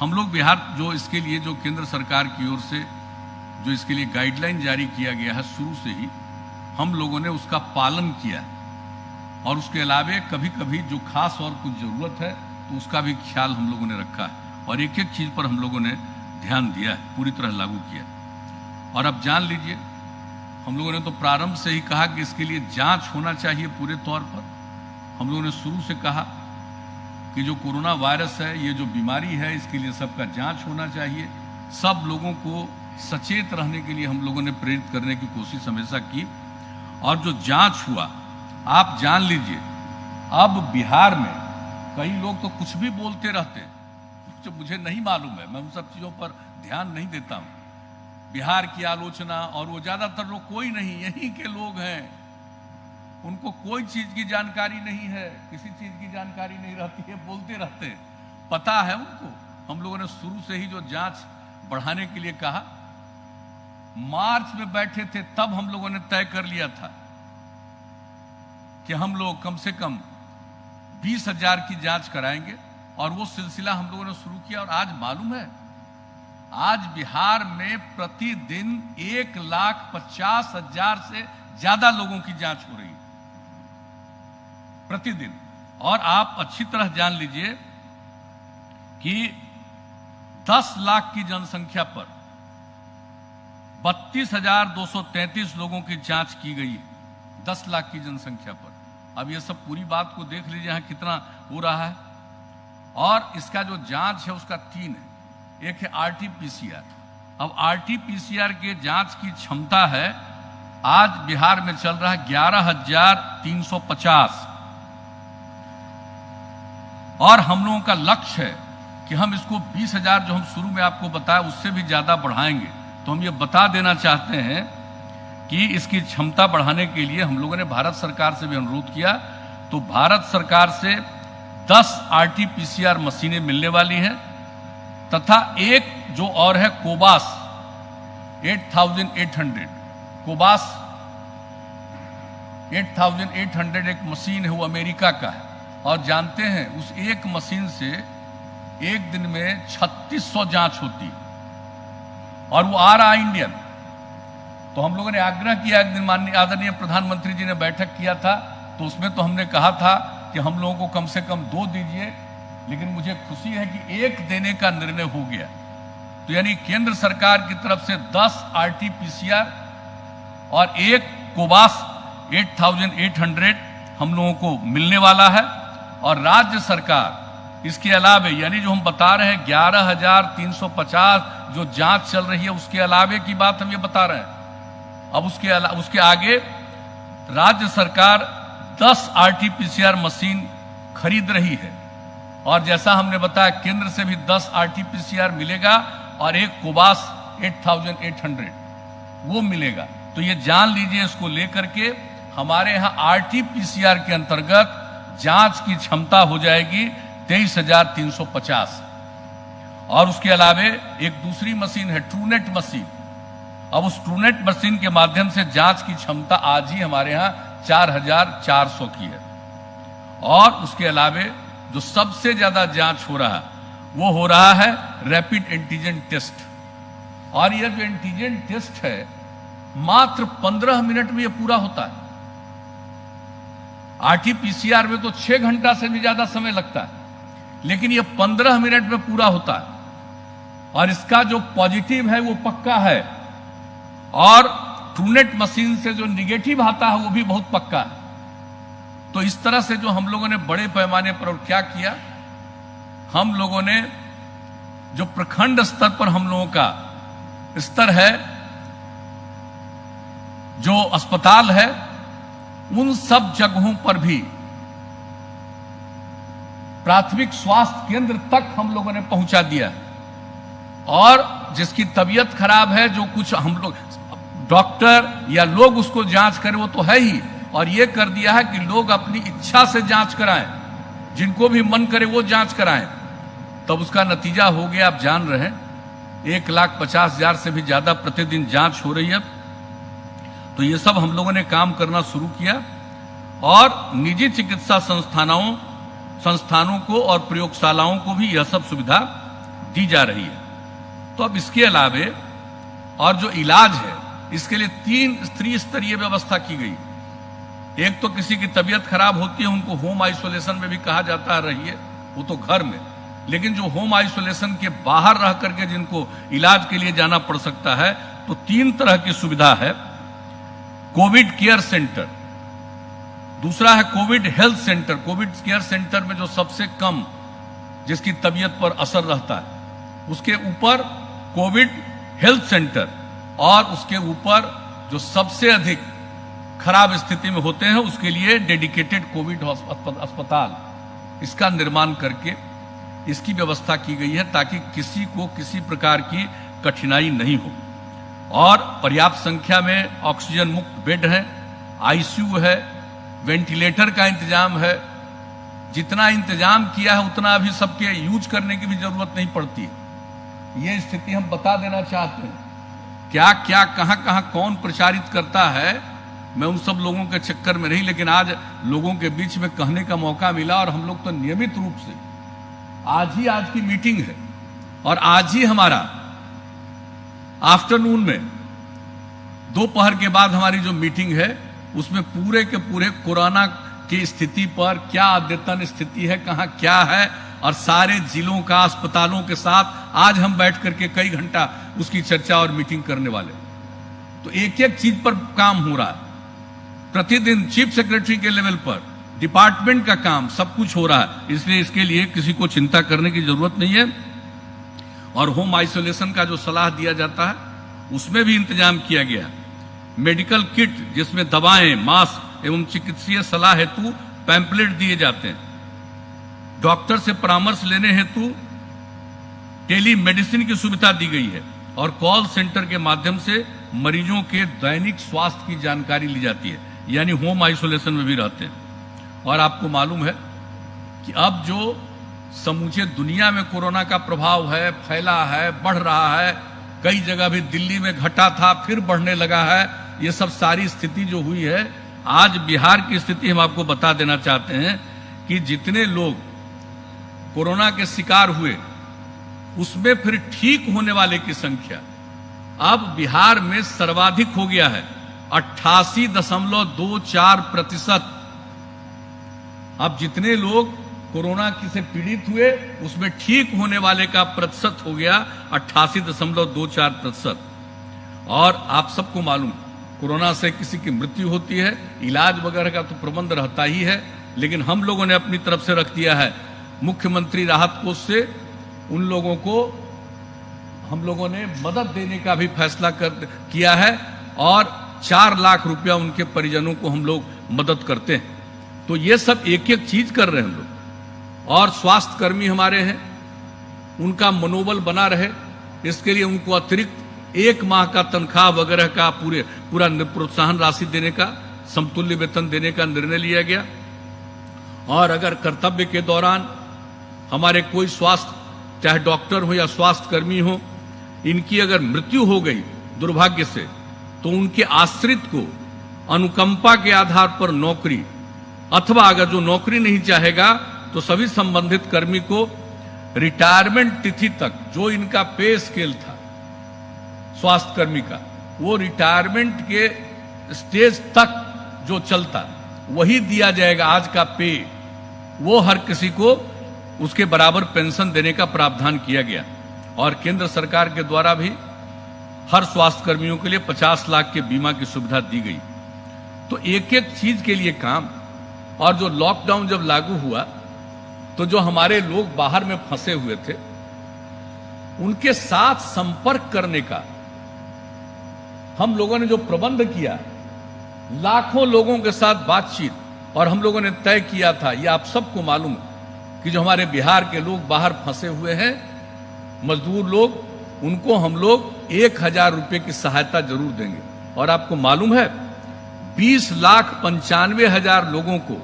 हम लोग बिहार जो इसके लिए जो केंद्र सरकार की ओर से जो इसके लिए गाइडलाइन जारी किया गया है, शुरू से ही हम लोगों ने उसका पालन किया और उसके अलावे कभी कभी जो खास और कुछ जरूरत है तो उसका भी ख्याल हम लोगों ने रखा है और एक एक चीज पर हम लोगों ने ध्यान दिया है, पूरी तरह लागू किया। और अब जान लीजिए, हम लोगों ने तो प्रारंभ से ही कहा कि इसके लिए जांच होना चाहिए पूरे तौर पर। हम लोगों ने शुरू से कहा कि जो कोरोना वायरस है, ये जो बीमारी है, इसके लिए सबका जांच होना चाहिए। सब लोगों को सचेत रहने के लिए हम लोगों ने प्रेरित करने की कोशिश हमेशा की और जो जांच हुआ, आप जान लीजिए अब बिहार में कई लोग तो कुछ भी बोलते रहते हैं जो मुझे नहीं मालूम है, मैं उन सब चीजों पर ध्यान नहीं देता हूं। बिहार की आलोचना, और वो ज्यादातर लोग कोई नहीं, यहीं के लोग हैं, उनको कोई चीज की जानकारी नहीं है, किसी चीज की जानकारी नहीं रहती है, बोलते रहते हैं। पता है उनको। हम लोगों ने शुरू से ही जो जांच बढ़ाने के लिए कहा, मार्च में बैठे थे तब हम लोगों ने तय कर लिया था कि हम लोग कम से कम 20,000 की जांच कराएंगे और वो सिलसिला हम लोगों ने शुरू किया। और आज मालूम है, आज बिहार में प्रतिदिन 1,50,000 से ज्यादा लोगों की जांच हो रही है प्रतिदिन। और आप अच्छी तरह जान लीजिए कि 10 लाख की जनसंख्या पर 32,233 लोगों की जांच की गई है 10 लाख की जनसंख्या पर। अब ये सब पूरी बात को देख लीजिए यहां कितना हो रहा है। और इसका जो जांच है उसका 3 है। एक है RT-PCR। अब RT-PCR के जांच की क्षमता है, आज बिहार में चल रहा है 11,350 और हम लोगों का लक्ष्य है कि हम इसको 20,000 जो हम शुरू में आपको बताया उससे भी ज्यादा बढ़ाएंगे। तो हम ये बता देना चाहते हैं कि इसकी क्षमता बढ़ाने के लिए हम लोगों ने भारत सरकार से भी अनुरोध किया। तो भारत सरकार से 10 RT-PCR मशीनें मिलने वाली हैं तथा एक जो और है कोबास 8,800 कोबास 8,800 एक मशीन है, वो अमेरिका का है। और जानते हैं उस एक मशीन से एक दिन में 3600 जांच होती है और वो आ रहा इंडियन। तो हम लोगों ने आग्रह किया, एक दिन माननीय आदरणीय प्रधानमंत्री जी ने बैठक किया था तो उसमें तो हमने कहा था कि हम लोगों को कम से कम 2 दीजिए, लेकिन मुझे खुशी है कि 1 देने का निर्णय हो गया। तो यानी केंद्र सरकार की तरफ से 10 RT-PCR और एक कोबास 8,800 हम लोगों को मिलने वाला है। और राज्य सरकार इसके अलावे, यानी जो हम बता रहे हैं 11,350 जो जांच चल रही है, उसके अलावे की बात हम ये बता रहे हैं। अब उसके आगे राज्य सरकार 10 RT-PCR मशीन खरीद रही है और जैसा हमने बताया केंद्र से भी 10 RT-PCR मिलेगा और एक कोबास 8,800 वो मिलेगा। तो ये जान लीजिए, इसको लेकर के हमारे यहाँ RT-PCR के अंतर्गत जांच की क्षमता हो जाएगी 23,350। और उसके अलावे एक दूसरी मशीन है ट्रूनेट मशीन। अब उस ट्रूनेट मशीन के माध्यम से जांच की क्षमता आज ही हमारे यहाँ 4,400 की है। और उसके अलावे जो सबसे ज्यादा जांच हो रहा है वो हो रहा है रैपिड एंटीजन टेस्ट। और यह जो एंटीजन टेस्ट है मात्र 15 मिनट में यह पूरा होता है। RT-PCR में तो 6 घंटा से भी ज्यादा समय लगता है, लेकिन यह 15 मिनट में पूरा होता है। और इसका जो पॉजिटिव है वो पक्का है, और ट्रूनेट मशीन से जो निगेटिव आता है वो भी बहुत पक्का है। तो इस तरह से जो हम लोगों ने बड़े पैमाने पर और क्या किया, हम लोगों ने जो प्रखंड स्तर पर हम लोगों का स्तर है, जो अस्पताल है, उन सब जगहों पर भी प्राथमिक स्वास्थ्य केंद्र तक हम लोगों ने पहुंचा दिया। और जिसकी तबीयत खराब है, जो कुछ हम लोग डॉक्टर या लोग उसको जांच करें वो तो है ही, और ये कर दिया है कि लोग अपनी इच्छा से जांच कराएं, जिनको भी मन करे वो जांच कराएं। तब उसका नतीजा हो गया, आप जान रहे हैं 1,50,000 से भी ज्यादा प्रतिदिन जांच हो रही है। तो ये सब हम लोगों ने काम करना शुरू किया, और निजी चिकित्सा संस्थानों को और प्रयोगशालाओं को भी यह सब सुविधा दी जा रही है। तो अब इसके अलावे और जो इलाज है, इसके लिए 3 त्रिस्तरीय व्यवस्था की गई। एक तो किसी की तबीयत खराब होती है, उनको होम आइसोलेशन में भी कहा जाता है रहिए, वो तो घर में। लेकिन जो होम आइसोलेशन के बाहर रह करके जिनको इलाज के लिए जाना पड़ सकता है, तो 3 तरह की सुविधा है। कोविड केयर सेंटर, दूसरा है Covid health centre. Covid care centre में जो सबसे कम जिसकी तबीयत पर असर रहता है, उसके ऊपर कोविड हेल्थ सेंटर, और उसके ऊपर जो सबसे अधिक खराब स्थिति में होते हैं उसके लिए डेडिकेटेड कोविड अस्पताल, इसका निर्माण करके इसकी व्यवस्था की गई है, ताकि किसी को किसी प्रकार की कठिनाई नहीं हो। और पर्याप्त संख्या में ऑक्सीजन मुक्त बेड है, आईसीयू है, वेंटिलेटर का इंतजाम है। जितना इंतजाम किया है उतना अभी सबके यूज करने की भी जरूरत नहीं पड़ती है। ये स्थिति हम बता देना चाहते हैं। क्या क्या कहां कहां कौन प्रचारित करता है, मैं उन सब लोगों के चक्कर में नहीं, लेकिन आज लोगों के बीच में कहने का मौका मिला। और हम लोग तो नियमित रूप से आज की मीटिंग है, और आज ही हमारा आफ्टरनून में, दोपहर के बाद हमारी जो मीटिंग है, उसमें पूरे के पूरे कोरोना की स्थिति पर क्या अद्यतन स्थिति है, कहां क्या है, और सारे जिलों का अस्पतालों के साथ आज हम बैठ करके कई घंटा उसकी चर्चा और मीटिंग करने वाले। तो एक एक चीज पर काम हो रहा है प्रतिदिन। चीफ सेक्रेटरी के लेवल पर डिपार्टमेंट का काम सब कुछ हो रहा है, इसलिए इसके लिए किसी को चिंता करने की जरूरत नहीं है। और होम आइसोलेशन का जो सलाह दिया जाता है, उसमें भी इंतजाम किया गया। मेडिकल किट, जिसमें दवाएं, मास्क एवं चिकित्सीय सलाह हेतु पैम्पलेट दिए जाते हैं। डॉक्टर से परामर्श लेने हेतु टेली मेडिसिन की सुविधा दी गई है, और कॉल सेंटर के माध्यम से मरीजों के दैनिक स्वास्थ्य की जानकारी ली जाती है, यानी होम आइसोलेशन में भी रहते हैं। और आपको मालूम है कि अब जो समूचे दुनिया में कोरोना का प्रभाव है, फैला है, बढ़ रहा है, कई जगह भी दिल्ली में घटा था फिर बढ़ने लगा है, ये सब सारी स्थिति जो हुई है, आज बिहार की स्थिति हम आपको बता देना चाहते हैं कि जितने लोग कोरोना के शिकार हुए, उसमें फिर ठीक होने वाले की संख्या अब बिहार में सर्वाधिक हो गया है, 88.24%। अब जितने लोग कोरोना से पीड़ित हुए, उसमें ठीक होने वाले का प्रतिशत हो गया 88.24%। और आप सबको मालूम, कोरोना से किसी की मृत्यु होती है, इलाज वगैरह का तो प्रबंध रहता ही है, लेकिन हम लोगों ने अपनी तरफ से रख दिया है, मुख्यमंत्री राहत कोष से उन लोगों को हम लोगों ने मदद देने का भी फैसला किया है, और 4 लाख रुपया उनके परिजनों को हम लोग मदद करते हैं। तो ये सब एक एक चीज कर रहे हैं हम लोग। और स्वास्थ्य कर्मी हमारे हैं, उनका मनोबल बना रहे, इसके लिए उनको अतिरिक्त 1 माह का तनख्वाह वगैरह का पूरा प्रोत्साहन राशि देने का समतुल्य वेतन देने का निर्णय लिया गया। और अगर कर्तव्य के दौरान हमारे कोई स्वास्थ्य, चाहे डॉक्टर हो या स्वास्थ्य कर्मी हो, इनकी अगर मृत्यु हो गई दुर्भाग्य से, तो उनके आश्रित को अनुकंपा के आधार पर नौकरी, अथवा अगर जो नौकरी नहीं चाहेगा तो सभी संबंधित कर्मी को रिटायरमेंट तिथि तक जो इनका पे स्केल था स्वास्थ्य कर्मी का, वो रिटायरमेंट के स्टेज तक जो चलता वही दिया जाएगा। आज का पे वो हर किसी को उसके बराबर पेंशन देने का प्रावधान किया गया। और केंद्र सरकार के द्वारा भी हर स्वास्थ्य कर्मियों के लिए 50 लाख के बीमा की सुविधा दी गई। तो एक एक चीज के लिए काम। और जो लॉकडाउन जब लागू हुआ तो जो हमारे लोग बाहर में फंसे हुए थे उनके साथ संपर्क करने का हम लोगों ने जो प्रबंध किया, लाखों लोगों के साथ बातचीत, और हम लोगों ने तय किया था, ये आप सबको मालूम है कि जो हमारे बिहार के लोग बाहर फंसे हुए हैं, मजदूर लोग, उनको हम लोग 1000 रुपए की सहायता जरूर देंगे। और आपको मालूम है 20,95,000 लोगों को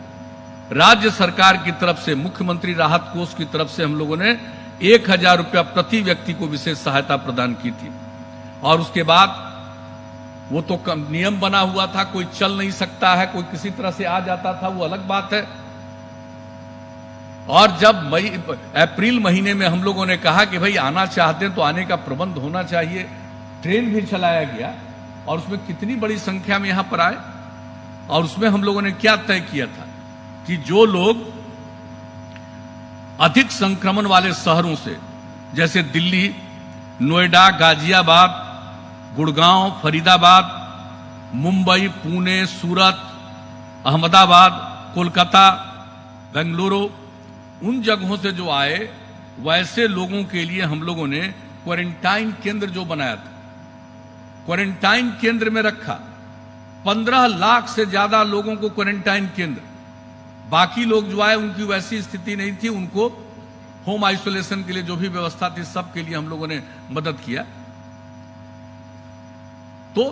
राज्य सरकार की तरफ से, मुख्यमंत्री राहत कोष की तरफ से हम लोगों ने 1000 रुपया प्रति व्यक्ति को विशेष सहायता प्रदान की थी। और उसके बाद वो तो नियम बना हुआ था, कोई चल नहीं सकता है, कोई किसी तरह से आ जाता था, वो अलग बात है। और जब अप्रैल महीने में हम लोगों ने कहा कि भाई आना चाहते हैं तो आने का प्रबंध होना चाहिए, ट्रेन भी चलाया गया। और उसमें कितनी बड़ी संख्या में यहां पर आए। और उसमें हम लोगों ने क्या तय किया था कि जो लोग अधिक संक्रमण वाले शहरों से, जैसे दिल्ली, नोएडा, गाजियाबाद, गुड़गांव, फरीदाबाद, मुंबई, पुणे, सूरत, अहमदाबाद, कोलकाता, बेंगलुरु, उन जगहों से जो आए, वैसे लोगों के लिए हम लोगों ने क्वारंटाइन केंद्र जो बनाया था, क्वारंटाइन केंद्र में रखा। 15 लाख से ज्यादा लोगों को क्वारंटाइन केंद्र, बाकी लोग जो आए उनकी वैसी स्थिति नहीं थी, उनको होम आइसोलेशन के लिए जो भी व्यवस्था थी सबके लिए हम लोगों ने मदद किया। तो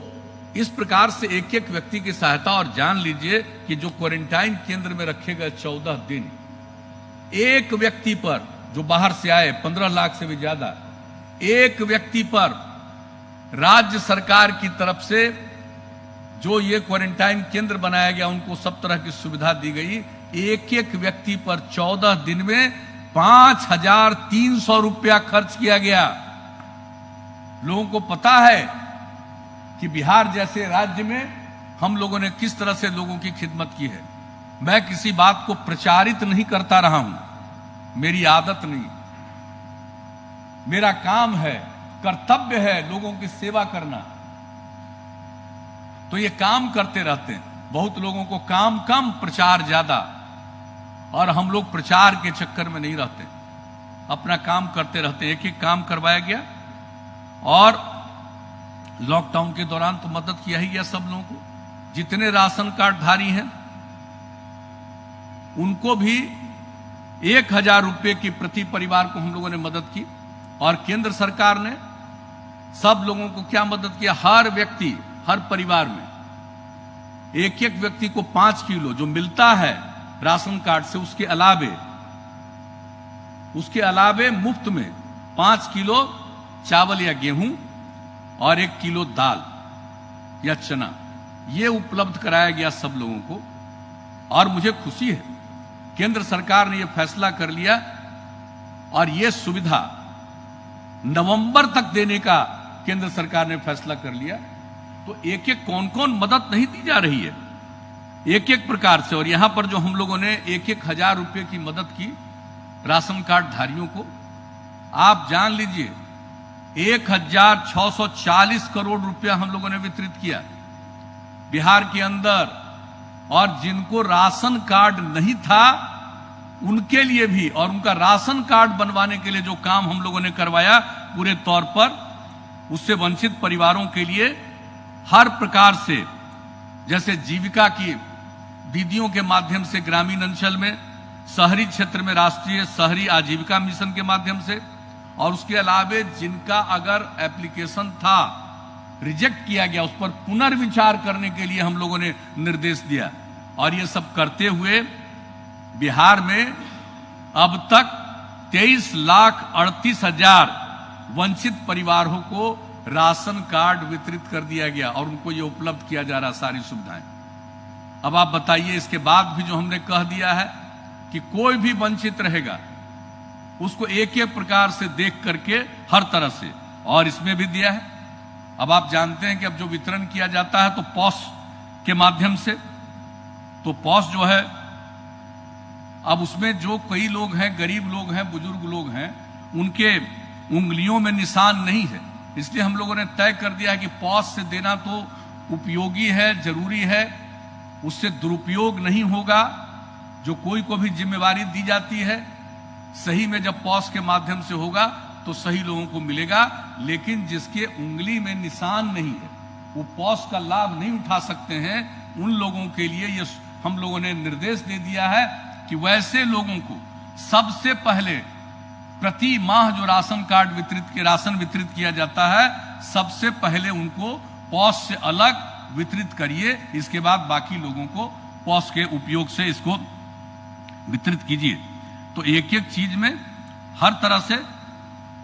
इस प्रकार से एक एक व्यक्ति की सहायता। और जान लीजिए कि जो क्वारंटाइन केंद्र में रखे गए 14 दिन, एक व्यक्ति पर, जो बाहर से आए 15 लाख से भी ज्यादा, एक व्यक्ति पर राज्य सरकार की तरफ से जो ये क्वारंटाइन केंद्र बनाया गया, उनको सब तरह की सुविधा दी गई। एक एक व्यक्ति पर 14 दिन में 5,300 रुपया खर्च किया गया। लोगों को पता है कि बिहार जैसे राज्य में हम लोगों ने किस तरह से लोगों की खिदमत की है। मैं किसी बात को प्रचारित नहीं करता रहा हूं, मेरी आदत नहीं, मेरा काम है, कर्तव्य है लोगों की सेवा करना। तो ये काम करते रहते हैं। बहुत लोगों को काम कम, प्रचार ज्यादा, और हम लोग प्रचार के चक्कर में नहीं रहते, अपना काम करते रहते। एक एक काम करवाया गया। और लॉकडाउन के दौरान तो मदद किया ही गया सब लोगों को। जितने राशन कार्ड धारी हैं उनको भी 1000 रुपए की प्रति परिवार को हम लोगों ने मदद की। और केंद्र सरकार ने सब लोगों को क्या मदद किया, हर व्यक्ति, हर परिवार में एक एक व्यक्ति को 5 किलो जो मिलता है राशन कार्ड से, उसके अलावे मुफ्त में 5 किलो चावल या गेहूं और 1 किलो दाल या चना, ये उपलब्ध कराया गया सब लोगों को। और मुझे खुशी है केंद्र सरकार ने यह फैसला कर लिया और यह सुविधा नवंबर तक देने का केंद्र सरकार ने फैसला कर लिया। तो एक एक कौन कौन मदद नहीं दी जा रही है, एक एक प्रकार से। और यहां पर जो हम लोगों ने 1,000 रुपए की मदद की राशन कार्ड धारियों को, आप जान लीजिए 1,640 करोड़ रुपया हम लोगों ने वितरित किया बिहार के अंदर। और जिनको राशन कार्ड नहीं था उनके लिए भी, और उनका राशन कार्ड बनवाने के लिए जो काम हम लोगों ने करवाया पूरे तौर पर, उससे वंचित परिवारों के लिए हर प्रकार से, जैसे जीविका की दीदियों के माध्यम से ग्रामीण अंचल में, शहरी क्षेत्र में राष्ट्रीय शहरी आजीविका मिशन के माध्यम से, और उसके अलावे जिनका अगर एप्लीकेशन था रिजेक्ट किया गया, उस पर पुनर्विचार करने के लिए हम लोगों ने निर्देश दिया। और ये सब करते हुए बिहार में अब तक 23,38,000 वंचित परिवारों को राशन कार्ड वितरित कर दिया गया और उनको ये उपलब्ध किया जा रहा सारी सुविधाएं। अब आप बताइए, इसके बाद भी जो हमने कह दिया है कि कोई भी वंचित रहेगा उसको एक एक प्रकार से देख करके हर तरह से, और इसमें भी दिया है। अब आप जानते हैं कि अब जो वितरण किया जाता है तो पॉस के माध्यम से, तो पॉस जो है अब उसमें जो कई लोग हैं, गरीब लोग हैं, बुजुर्ग लोग हैं, उनके उंगलियों में निशान नहीं है, इसलिए हम लोगों ने तय कर दिया है कि पॉस से देना तो उपयोगी है, जरूरी है, उससे दुरुपयोग नहीं होगा। जो कोई को भी जिम्मेवारी दी जाती है सही में जब पॉस के माध्यम से होगा तो सही लोगों को मिलेगा, लेकिन जिसके उंगली में निशान नहीं है वो पॉस का लाभ नहीं उठा सकते हैं। उन लोगों के लिए ये हम लोगों ने निर्देश दे दिया है कि वैसे लोगों को सबसे पहले प्रति माह जो राशन वितरित किया जाता है, सबसे पहले उनको पॉस से अलग वितरित करिए, इसके बाद बाकी लोगों को पॉस के उपयोग से इसको वितरित कीजिए। तो एक एक चीज में हर तरह से,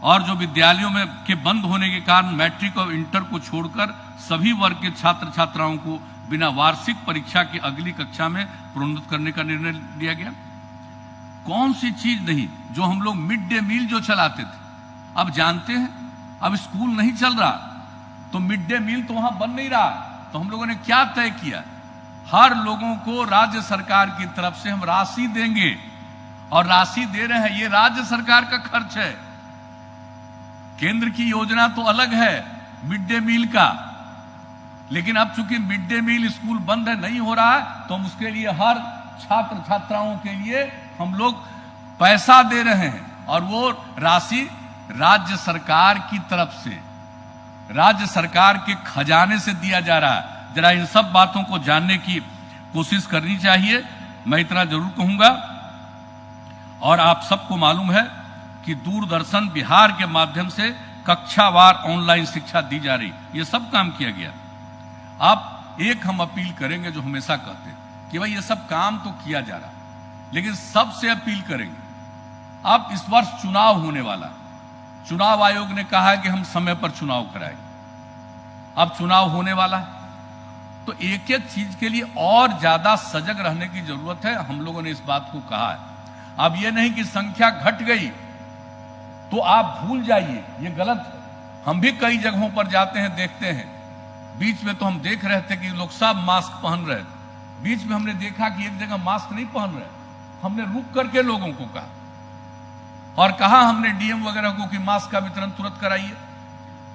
और जो विद्यालयों में के बंद होने के कारण मैट्रिक और इंटर को छोड़कर सभी वर्ग के छात्र छात्राओं को बिना वार्षिक परीक्षा की अगली कक्षा में प्रोन्नत करने का निर्णय लिया गया। कौन सी चीज नहीं, जो हम लोग मिड डे मील जो चलाते थे, अब जानते हैं अब स्कूल नहीं चल रहा तो मिड डे मील तो वहां बन नहीं रहा, तो हम लोगों ने क्या तय किया, हर लोगों को राज्य सरकार की तरफ से हम राशि देंगे, और राशि दे रहे हैं, ये राज्य सरकार का खर्च है। केंद्र की योजना तो अलग है मिड डे मील का, लेकिन अब चूंकि मिड डे मील स्कूल बंद है, नहीं हो रहा है, तो हम उसके लिए हर छात्र छात्राओं के लिए हम लोग पैसा दे रहे हैं, और वो राशि राज्य सरकार की तरफ से, राज्य सरकार के खजाने से दिया जा रहा है। जरा इन सब बातों को जानने की कोशिश करनी चाहिए। मैं इतना जरूर कहूंगा, और आप सबको मालूम है कि दूरदर्शन बिहार के माध्यम से कक्षावार ऑनलाइन शिक्षा दी जा रही, ये सब काम किया गया। अब एक हम अपील करेंगे जो हमेशा कहते हैं कि भाई ये सब काम तो किया जा रहा, लेकिन सबसे अपील करेंगे, अब इस वर्ष चुनाव होने वाला, चुनाव आयोग ने कहा है कि हम समय पर चुनाव कराएंगे, अब चुनाव होने वाला है, तो एक एक चीज के लिए और ज्यादा सजग रहने की जरूरत है। हम लोगों ने इस बात को कहा है। अब ये नहीं कि संख्या घट गई तो आप भूल जाइए, ये गलत है। हम भी कई जगहों पर जाते हैं, देखते हैं, बीच में तो हम देख रहे थे कि लोग सब मास्क पहन रहे थे, बीच में हमने देखा कि एक जगह मास्क नहीं पहन रहे, हमने रुक करके लोगों को कहा और कहा हमने डीएम वगैरह को कि मास्क का वितरण तुरंत कराइए।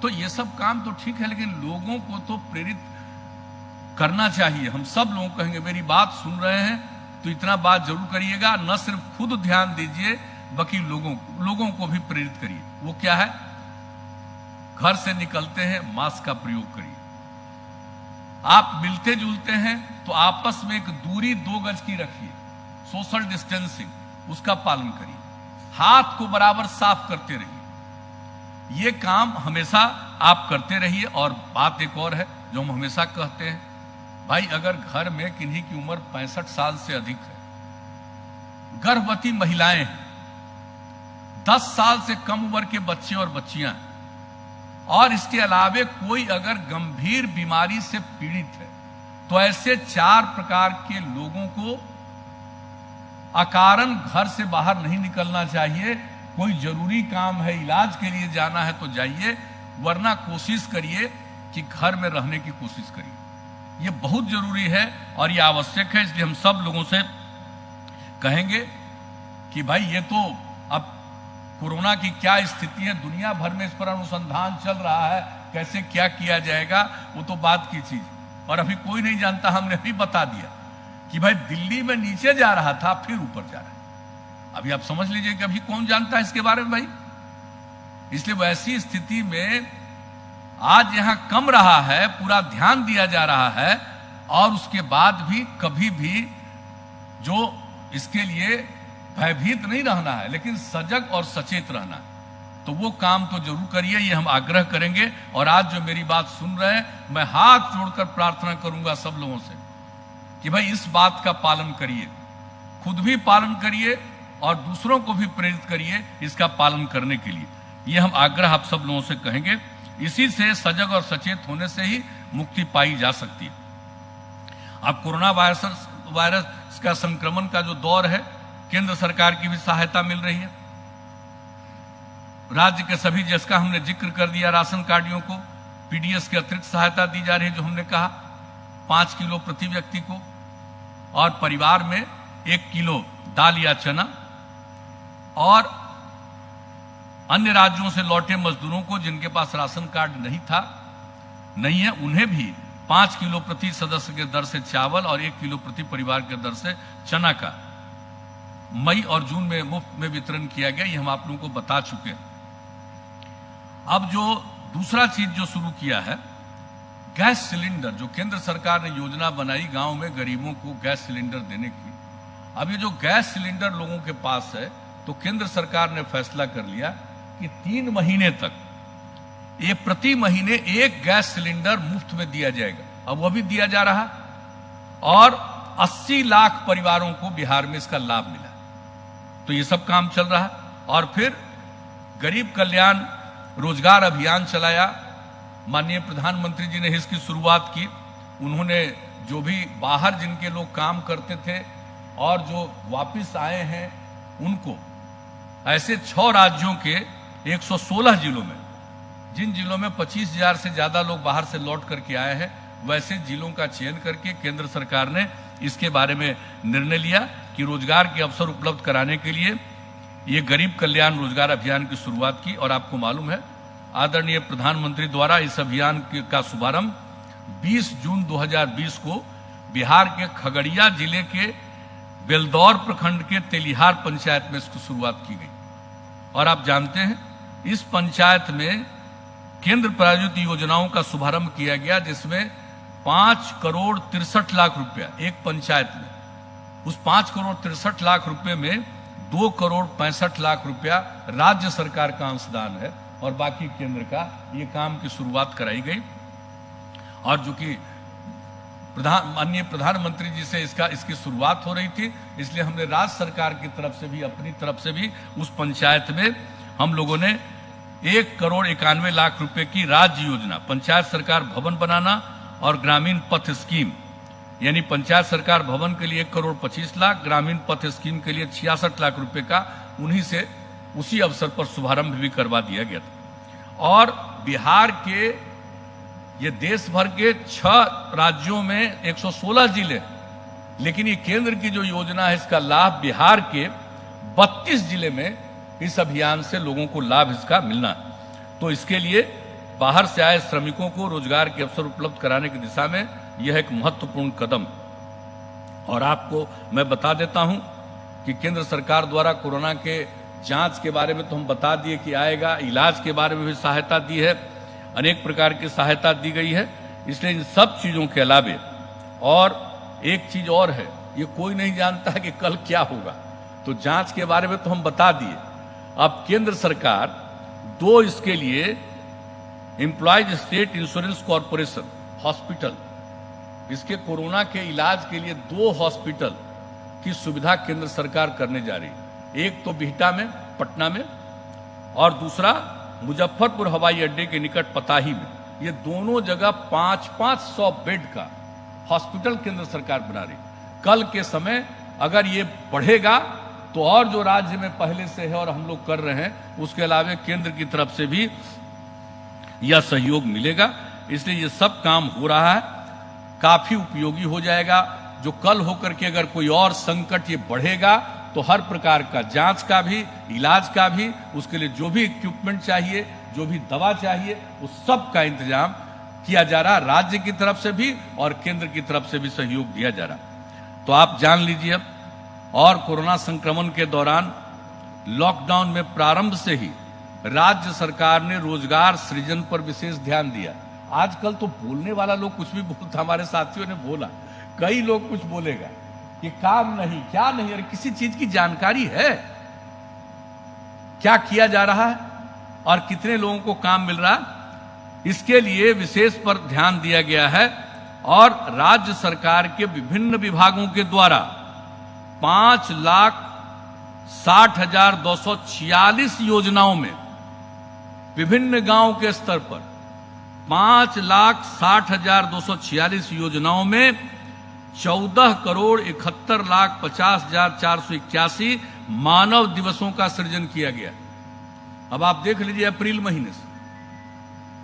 तो ये सब काम तो ठीक है, लेकिन लोगों को तो प्रेरित करना चाहिए। हम सब लोग कहेंगे, मेरी बात सुन रहे हैं तो इतना बात जरूर करिएगा, न सिर्फ खुद ध्यान दीजिए बल्कि लोगों को भी प्रेरित करिए। वो क्या है, घर से निकलते हैं मास्क का प्रयोग करिए, आप मिलते जुलते हैं तो आपस में एक दूरी 2 गज की रखिए, सोशल डिस्टेंसिंग उसका पालन करिए, हाथ को बराबर साफ करते रहिए। ये काम हमेशा आप करते रहिए। और बात एक और है जो हम हमेशा कहते हैं, भाई अगर घर में किन्हीं की उम्र 65 साल से अधिक है, गर्भवती महिलाएं हैं, 10 साल से कम उम्र के बच्चे और बच्चियां, और इसके अलावे कोई अगर गंभीर बीमारी से पीड़ित है, तो ऐसे 4 प्रकार के लोगों को अकारण घर से बाहर नहीं निकलना चाहिए। कोई जरूरी काम है, इलाज के लिए जाना है तो जाइए, वरना कोशिश करिए कि घर में रहने की कोशिश करिए। ये बहुत जरूरी है और ये आवश्यक है। इसलिए हम सब लोगों से कहेंगे कि भाई ये तो अब कोरोना की क्या स्थिति है, दुनिया भर में इस पर अनुसंधान चल रहा है, कैसे क्या किया जाएगा वो तो बात की चीज, और अभी कोई नहीं जानता। हमने अभी बता दिया कि भाई दिल्ली में नीचे जा रहा था, फिर ऊपर जा रहा है। अभी आप समझ लीजिए कि अभी कौन जानता है इसके बारे में भाई। इसलिए वैसी स्थिति में आज यहां कम रहा है, पूरा ध्यान दिया जा रहा है, और उसके बाद भी कभी भी जो इसके लिए भयभीत नहीं रहना है, लेकिन सजग और सचेत रहना है। तो वो काम तो जरूर करिए, ये हम आग्रह करेंगे। और आज जो मेरी बात सुन रहे हैं, मैं हाथ जोड़कर प्रार्थना करूंगा सब लोगों से कि भाई इस बात का पालन करिए, खुद भी पालन करिए और दूसरों को भी प्रेरित करिए इसका पालन करने के लिए। ये हम आग्रह आप सब लोगों से कहेंगे। इसी से सजग और सचेत होने से ही मुक्ति पाई जा सकती है। अब कोरोना वायरस का संक्रमण का जो दौर है, केंद्र सरकार की भी सहायता मिल रही है। राज्य के सभी, जिसका हमने जिक्र कर दिया, राशन कार्डियों को पीडीएस की अतिरिक्त सहायता दी जा रही है, जो हमने कहा 5 किलो प्रति व्यक्ति को, और परिवार में 1 किलो दाल या चना। और अन्य राज्यों से लौटे मजदूरों को जिनके पास राशन कार्ड नहीं है, उन्हें भी 5 किलो प्रति सदस्य के दर से चावल और 1 किलो प्रति परिवार के दर से चना का मई और जून में मुफ्त में वितरण किया गया। ये हम आप लोगों को बता चुके हैं। अब जो दूसरा चीज जो शुरू किया है, गैस सिलेंडर, जो केंद्र सरकार ने योजना बनाई गांव में गरीबों को गैस सिलेंडर देने की। अब ये जो गैस सिलेंडर लोगों के पास है, तो केंद्र सरकार ने फैसला कर लिया कि 3 महीने तक ये प्रति महीने 1 गैस सिलेंडर मुफ्त में दिया जाएगा। अब वह भी दिया जा रहा, और 80 लाख परिवारों को बिहार में इसका लाभ मिला। तो ये सब काम चल रहा। और फिर गरीब कल्याण रोजगार अभियान चलाया। माननीय प्रधानमंत्री जी ने इसकी शुरुआत की। उन्होंने जो भी बाहर जिनके लोग काम करते थे और जो वापस आए हैं, उनको ऐसे 6 राज्यों के 116 जिलों में, जिन जिलों में 25,000 से ज्यादा लोग बाहर से लौट करके आए हैं, वैसे जिलों का चयन करके केंद्र सरकार ने इसके बारे में निर्णय लिया कि रोजगार के अवसर उपलब्ध कराने के लिए ये गरीब कल्याण रोजगार अभियान की शुरुआत की। और आपको मालूम है, आदरणीय प्रधानमंत्री द्वारा इस अभियान का शुभारंभ 20 जून 2020 को बिहार के खगड़िया जिले के बेलदौर प्रखंड के तेलिहार पंचायत में इसकी शुरुआत की गई। और आप जानते हैं, इस पंचायत में केंद्र प्रायोजित योजनाओं का शुभारंभ किया गया, जिसमें 5 करोड़ 63 लाख रुपया एक पंचायत में, उस 5 करोड़ 63 लाख रुपए में 2 करोड़ 65 लाख रुपया राज्य सरकार का अंशदान है और बाकी केंद्र का। ये काम की शुरुआत कराई गई। और जो कि माननीय प्रधानमंत्री जी से इसकी शुरुआत हो रही थी, इसलिए हमने राज्य सरकार की तरफ से भी, अपनी तरफ से भी उस पंचायत में हम लोगों ने 1 करोड़ 91 लाख रुपए की राज्य योजना, पंचायत सरकार भवन बनाना और ग्रामीण पथ स्कीम, यानी पंचायत सरकार भवन के लिए 1 करोड़ 25 लाख, ग्रामीण पथ स्कीम के लिए 66 लाख रुपए का उन्हीं से उसी अवसर पर शुभारंभ भी करवा दिया गया था। और बिहार के, ये देश भर के 6 राज्यों में 116 जिले, लेकिन ये केंद्र की जो योजना है, इसका लाभ बिहार के 32 जिले में इस अभियान से लोगों को लाभ इसका मिलना। तो इसके लिए बाहर से आए श्रमिकों को रोजगार के अवसर उपलब्ध कराने की दिशा में यह एक महत्वपूर्ण कदम। और आपको मैं बता देता हूं कि केंद्र सरकार द्वारा कोरोना के जांच के बारे में तो हम बता दिए कि आएगा, इलाज के बारे में भी सहायता दी है, अनेक प्रकार की सहायता दी गई है। इसलिए इन सब चीजों के अलावे और एक चीज और है, ये कोई नहीं जानता है कि कल क्या होगा। तो जांच के बारे में तो हम बता दिए। अब केंद्र सरकार 2 इसके लिए employees state insurance corporation hospital, इसके कोरोना के इलाज के लिए 2 हॉस्पिटल की सुविधा केंद्र सरकार करने जा रही है। एक तो बिहटा में, पटना में, और दूसरा मुजफ्फरपुर हवाई अड्डे के निकट पताही में। ये दोनों जगह 500 बेड का हॉस्पिटल केंद्र सरकार बना रही। कल के समय अगर ये बढ़ेगा तो और जो राज्य में पहले से है और हम लोग कर रहे हैं, उसके अलावा केंद्र की तरफ से भी यह सहयोग मिलेगा। इसलिए ये सब काम हो रहा है, काफी उपयोगी हो जाएगा। जो कल होकर के अगर कोई और संकट ये बढ़ेगा, तो हर प्रकार का जांच का भी, इलाज का भी, उसके लिए जो भी इक्विपमेंट चाहिए, जो भी दवा चाहिए, उस सब का इंतजाम किया जा रहा, राज्य की तरफ से भी और केंद्र की तरफ से भी सहयोग दिया जा रहा। तो आप जान लीजिए। और कोरोना संक्रमण के दौरान लॉकडाउन में प्रारंभ से ही राज्य सरकार ने रोजगार सृजन पर विशेष ध्यान दिया। आजकल तो बोलने वाला लोग कुछ भी बोलता, हमारे साथियों ने बोला, कई लोग कुछ बोलेगा कि काम नहीं, क्या नहीं, अरे किसी चीज की जानकारी है क्या किया जा रहा है? और कितने लोगों को काम मिल रहा, इसके लिए विशेष पर ध्यान दिया गया है। और राज्य सरकार के विभिन्न विभागों के द्वारा 5,60,246 योजनाओं में विभिन्न गांव के स्तर पर 5,60,246 योजनाओं में 14,71,50,481 मानव दिवसों का सृजन किया गया। अब आप देख लीजिए, अप्रैल महीने से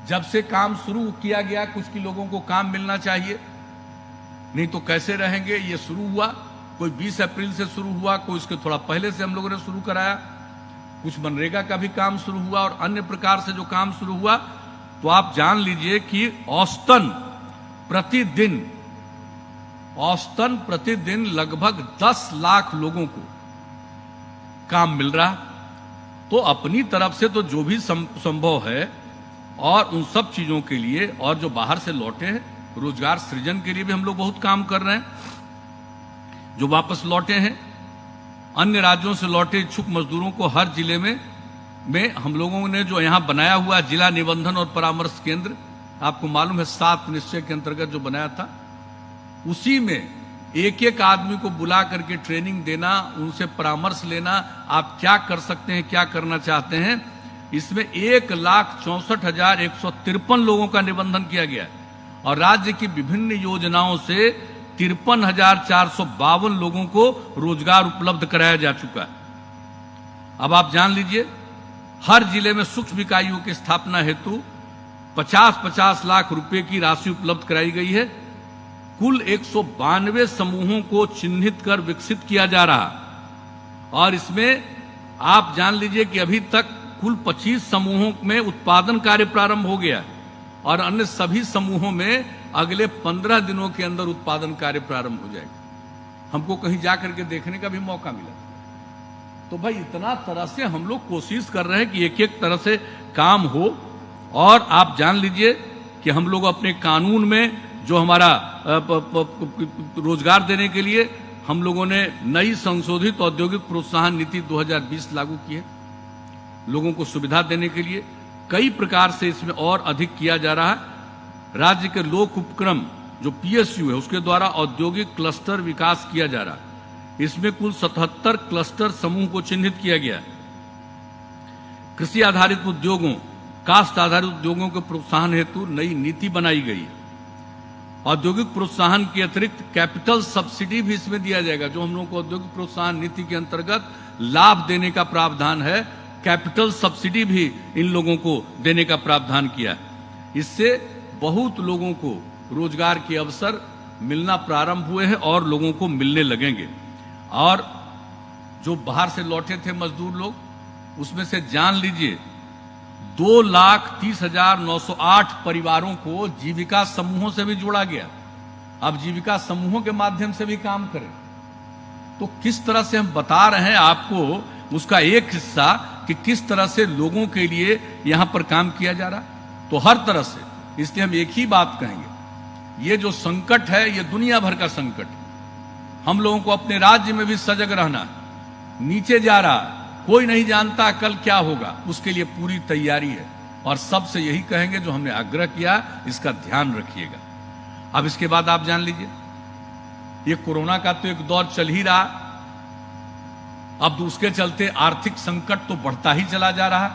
जब से काम शुरू किया गया, कुछ की लोगों को काम मिलना चाहिए, नहीं तो कैसे रहेंगे। ये शुरू हुआ, कोई 20 अप्रैल से शुरू हुआ, कोई उसके थोड़ा पहले से हम लोगों ने शुरू कराया, कुछ मनरेगा का भी काम शुरू हुआ और अन्य प्रकार से जो काम शुरू हुआ। तो आप जान लीजिए कि औसतन प्रतिदिन लगभग 10 लाख लोगों को काम मिल रहा। तो अपनी तरफ से तो जो भी संभव है और उन सब चीजों के लिए, और जो बाहर से लौटे हैं रोजगार सृजन के लिए भी हम लोग बहुत काम कर रहे हैं। जो वापस लौटे हैं, अन्य राज्यों से लौटे इच्छुक मजदूरों को हर जिले में हम लोगों ने जो यहां बनाया हुआ जिला निबंधन और परामर्श केंद्र, आपको मालूम है 7 निश्चय के अंतर्गत जो बनाया था, उसी में एक एक आदमी को बुला करके ट्रेनिंग देना, उनसे परामर्श लेना, आप क्या कर सकते हैं, क्या करना चाहते हैं। इसमें 1,64,153 लोगों का निबंधन किया गया है और राज्य की विभिन्न योजनाओं से 53,452 लोगों को रोजगार उपलब्ध कराया जा चुका है। अब आप जान लीजिए, हर जिले में सूक्ष्म इकाइयों की स्थापना हेतु 50-50 लाख रुपए की राशि उपलब्ध कराई गई है। कुल 192 समूहों को चिन्हित कर विकसित किया जा रहा और इसमें आप जान लीजिए कि अभी तक कुल 25 समूहों में उत्पादन कार्य प्रारंभ हो गया और अन्य सभी समूहों में अगले 15 दिनों के अंदर उत्पादन कार्य प्रारंभ हो जाएगा। हमको कहीं जाकर के देखने का भी मौका मिला। तो भाई इतना तरह से हम लोग कोशिश कर रहे हैं कि एक एक तरह से काम हो। और आप जान लीजिए कि हम लोग अपने कानून में जो हमारा रोजगार देने के लिए हम लोगों ने नई संशोधित औद्योगिक प्रोत्साहन नीति 2020 लागू की है। लोगों को सुविधा देने के लिए कई प्रकार से इसमें और अधिक किया जा रहा है। राज्य के लोक उपक्रम जो PSU है उसके द्वारा औद्योगिक क्लस्टर विकास किया जा रहा है। इसमें कुल 77 क्लस्टर समूह को चिन्हित किया गया है। कृषि आधारित उद्योगों, कास्ट आधारित उद्योगों के प्रोत्साहन हेतु नई नीति बनाई गई है। औद्योगिक प्रोत्साहन के अतिरिक्त कैपिटल सब्सिडी भी इसमें दिया जाएगा। जो हम लोगों को औद्योगिक प्रोत्साहन नीति के अंतर्गत लाभ देने का प्रावधान है, कैपिटल सब्सिडी भी इन लोगों को देने का प्रावधान किया है। इससे बहुत लोगों को रोजगार के अवसर मिलना प्रारंभ हुए हैं और लोगों को मिलने लगेंगे। और जो बाहर से लौटे थे मजदूर लोग, उसमें से जान लीजिए 2,30,908 परिवारों को जीविका समूहों से भी जोड़ा गया। अब जीविका समूहों के माध्यम से भी काम करें। तो किस तरह से हम बता रहे हैं आपको उसका एक हिस्सा कि किस तरह से लोगों के लिए यहां पर काम किया जा रहा। तो हर तरह से, इसलिए हम एक ही बात कहेंगे, ये जो संकट है ये दुनिया भर का संकट है। हम लोगों को अपने राज्य में भी सजग रहना है। नीचे जा रहा है, कोई नहीं जानता कल क्या होगा, उसके लिए पूरी तैयारी है। और सबसे यही कहेंगे जो हमने आग्रह किया, इसका ध्यान रखिएगा। अब इसके बाद आप जान लीजिए, ये कोरोना का तो एक दौर चल ही रहा, अब उसके चलते आर्थिक संकट तो बढ़ता ही चला जा रहा है,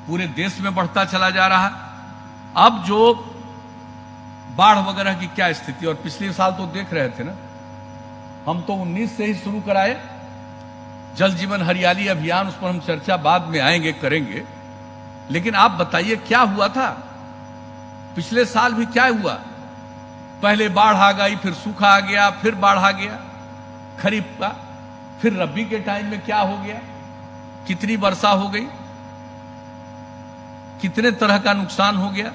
पूरे देश में बढ़ता चला जा रहा है। अब जो बाढ़ वगैरह की क्या स्थिति, और पिछले साल तो देख रहे थे ना, हम तो 19 से ही शुरू कराए जल जीवन हरियाली अभियान, उस पर हम चर्चा बाद में आएंगे, करेंगे। लेकिन आप बताइए क्या हुआ था पिछले साल भी, क्या हुआ? पहले बाढ़ आ गई, फिर सूखा आ गया, फिर बाढ़ आ गया खरीफ का, फिर रबी के टाइम में क्या हो गया, कितनी वर्षा हो गई, कितने तरह का नुकसान हो गया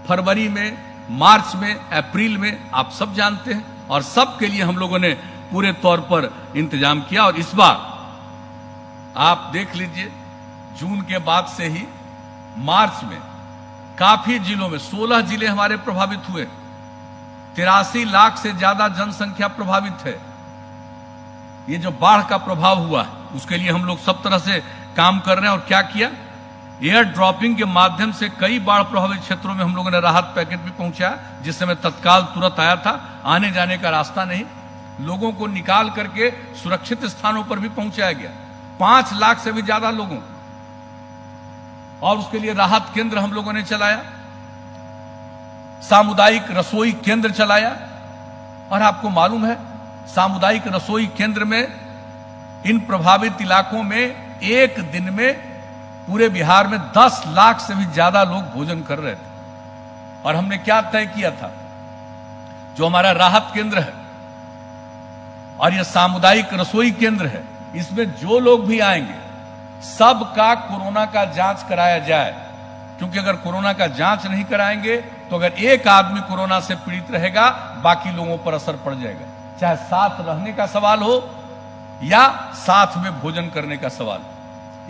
फरवरी में, मार्च में, अप्रैल में, आप सब जानते हैं। और सब के लिए हम लोगों ने पूरे तौर पर इंतजाम किया। और इस बार आप देख लीजिए, जून के बाद से ही मार्च में काफी जिलों में 16 जिले हमारे प्रभावित हुए, 83 लाख से ज्यादा जनसंख्या प्रभावित है। ये जो बाढ़ का प्रभाव हुआ उसके लिए हम लोग सब तरह से काम कर रहे हैं। और क्या किया, एयर ड्रॉपिंग के माध्यम से कई बाढ़ प्रभावित क्षेत्रों में हम लोगों ने राहत पैकेट भी पहुंचाया, जिस समय तत्काल तुरंत आया था। आने जाने का रास्ता नहीं, लोगों को निकाल करके सुरक्षित स्थानों पर भी पहुंचाया गया, 5 लाख से भी ज्यादा लोगों को। और उसके लिए राहत केंद्र हम लोगों ने चलाया, सामुदायिक रसोई केंद्र चलाया। और आपको मालूम है, सामुदायिक रसोई केंद्र में इन प्रभावित इलाकों में एक दिन में पूरे बिहार में 10 लाख से भी ज्यादा लोग भोजन कर रहे थे। और हमने क्या तय किया था, जो हमारा राहत केंद्र है और यह सामुदायिक रसोई केंद्र है, इसमें जो लोग भी आएंगे सबका कोरोना का जांच कराया जाए। क्योंकि अगर कोरोना का जांच नहीं कराएंगे तो अगर एक आदमी कोरोना से पीड़ित रहेगा, बाकी लोगों पर असर पड़ जाएगा। चाहे साथ रहने का सवाल हो या साथ में भोजन करने का सवाल,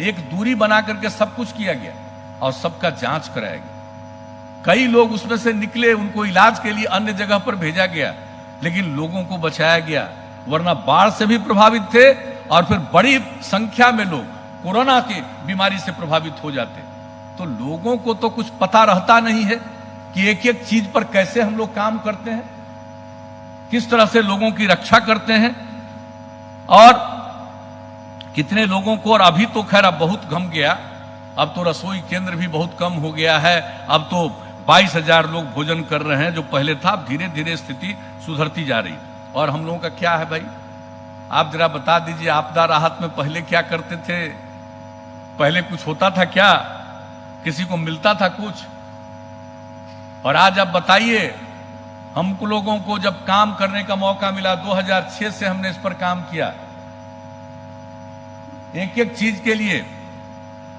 एक दूरी बना करके सब कुछ किया गया और सबका जांच कराया गया। कई लोग उसमें से निकले, उनको इलाज के लिए अन्य जगह पर भेजा गया, लेकिन लोगों को बचाया गया, वरना बाढ़ से भी प्रभावित थे और फिर बड़ी संख्या में लोग कोरोना की बीमारी से प्रभावित हो जाते। तो लोगों को तो कुछ पता रहता नहीं है कि एक एक चीज पर कैसे हम लोग काम करते हैं, किस तरह से लोगों की रक्षा करते हैं और कितने लोगों को। और अभी तो खैर अब बहुत कम गया, अब तो रसोई केंद्र भी बहुत कम हो गया है। अब तो 22,000 लोग भोजन कर रहे हैं, जो पहले था। अब धीरे धीरे स्थिति सुधरती जा रही। और हम लोगों का क्या है भाई, आप जरा बता दीजिए, आपदा राहत में पहले क्या करते थे? पहले कुछ होता था क्या? किसी को मिलता था कुछ? और आज आप बताइए, हम लोगों को जब काम करने का मौका मिला 2006 से हमने इस पर काम किया, एक एक चीज के लिए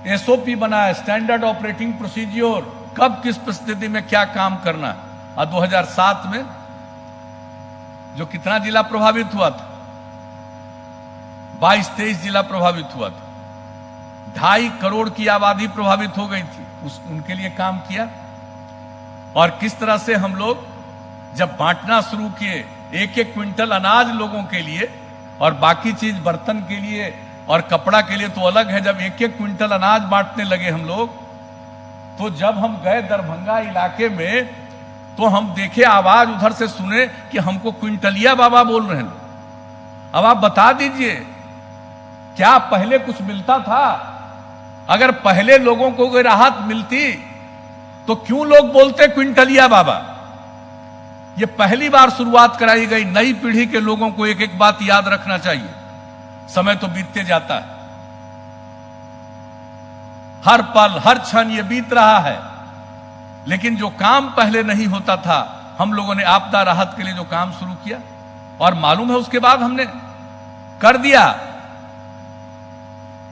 एसओपी बनाया, स्टैंडर्ड ऑपरेटिंग प्रोसीजर, कब किस परिस्थिति में क्या काम करना। और 2007 में जो कितना जिला प्रभावित हुआ था, 22-23 जिला प्रभावित हुआ था, 2.5 करोड़ की आबादी प्रभावित हो गई थी, उनके लिए काम किया। और किस तरह से हम लोग जब बांटना शुरू किए, 1-1 क्विंटल अनाज लोगों के लिए और बाकी चीज बर्तन के लिए और कपड़ा के लिए तो अलग है। जब 1-1 क्विंटल अनाज बांटने लगे हम लोग, तो जब हम गए दरभंगा इलाके में तो हम देखे, आवाज उधर से सुने कि हमको क्विंटलिया बाबा बोल रहे हैं। अब आप बता दीजिए, क्या पहले कुछ मिलता था? अगर पहले लोगों को कोई राहत मिलती तो क्यों लोग बोलते क्विंटलिया बाबा? ये पहली बार शुरुआत कराई गई। नई पीढ़ी के लोगों को एक एक बात याद रखना चाहिए, समय तो बीतते जाता है, हर पल हर क्षण ये बीत रहा है, लेकिन जो काम पहले नहीं होता था, हम लोगों ने आपदा राहत के लिए जो काम शुरू किया, और मालूम है उसके बाद हमने कर दिया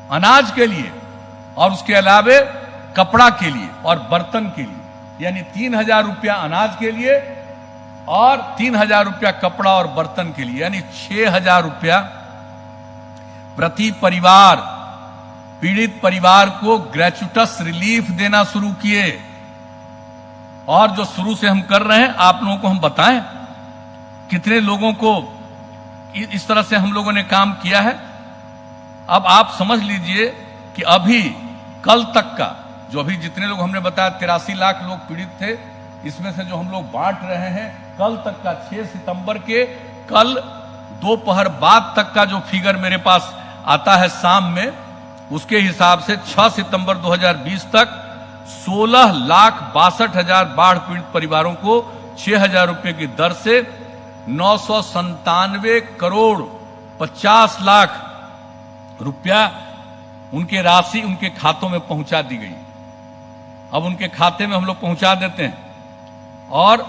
अनाज के लिए और उसके अलावे कपड़ा के लिए और बर्तन के लिए, यानी 3,000 रुपया अनाज के लिए और 3,000 रुपया कपड़ा और बर्तन के लिए, यानी 6,000 रुपया प्रति परिवार, पीड़ित परिवार को ग्रेचुटस रिलीफ देना शुरू किए। और जो शुरू से हम कर रहे हैं, आप लोगों को हम बताएं कितने लोगों को इस तरह से हम लोगों ने काम किया है। अब आप समझ लीजिए कि अभी कल तक का जो अभी जितने लोग हमने बताया 83 लाख लोग पीड़ित थे, इसमें से जो हम लोग बांट रहे हैं, कल तक का 6 सितंबर के कल दोपहर बाद तक का जो फिगर मेरे पास आता है शाम में, उसके हिसाब से 6 सितंबर 2020 तक 16,62,000 बाढ़ पीड़ित परिवारों को 6,000 रुपए की दर से 997 करोड़ 50 लाख रुपया उनके राशि उनके खातों में पहुंचा दी गई। अब उनके खाते में हम लोग पहुंचा देते हैं और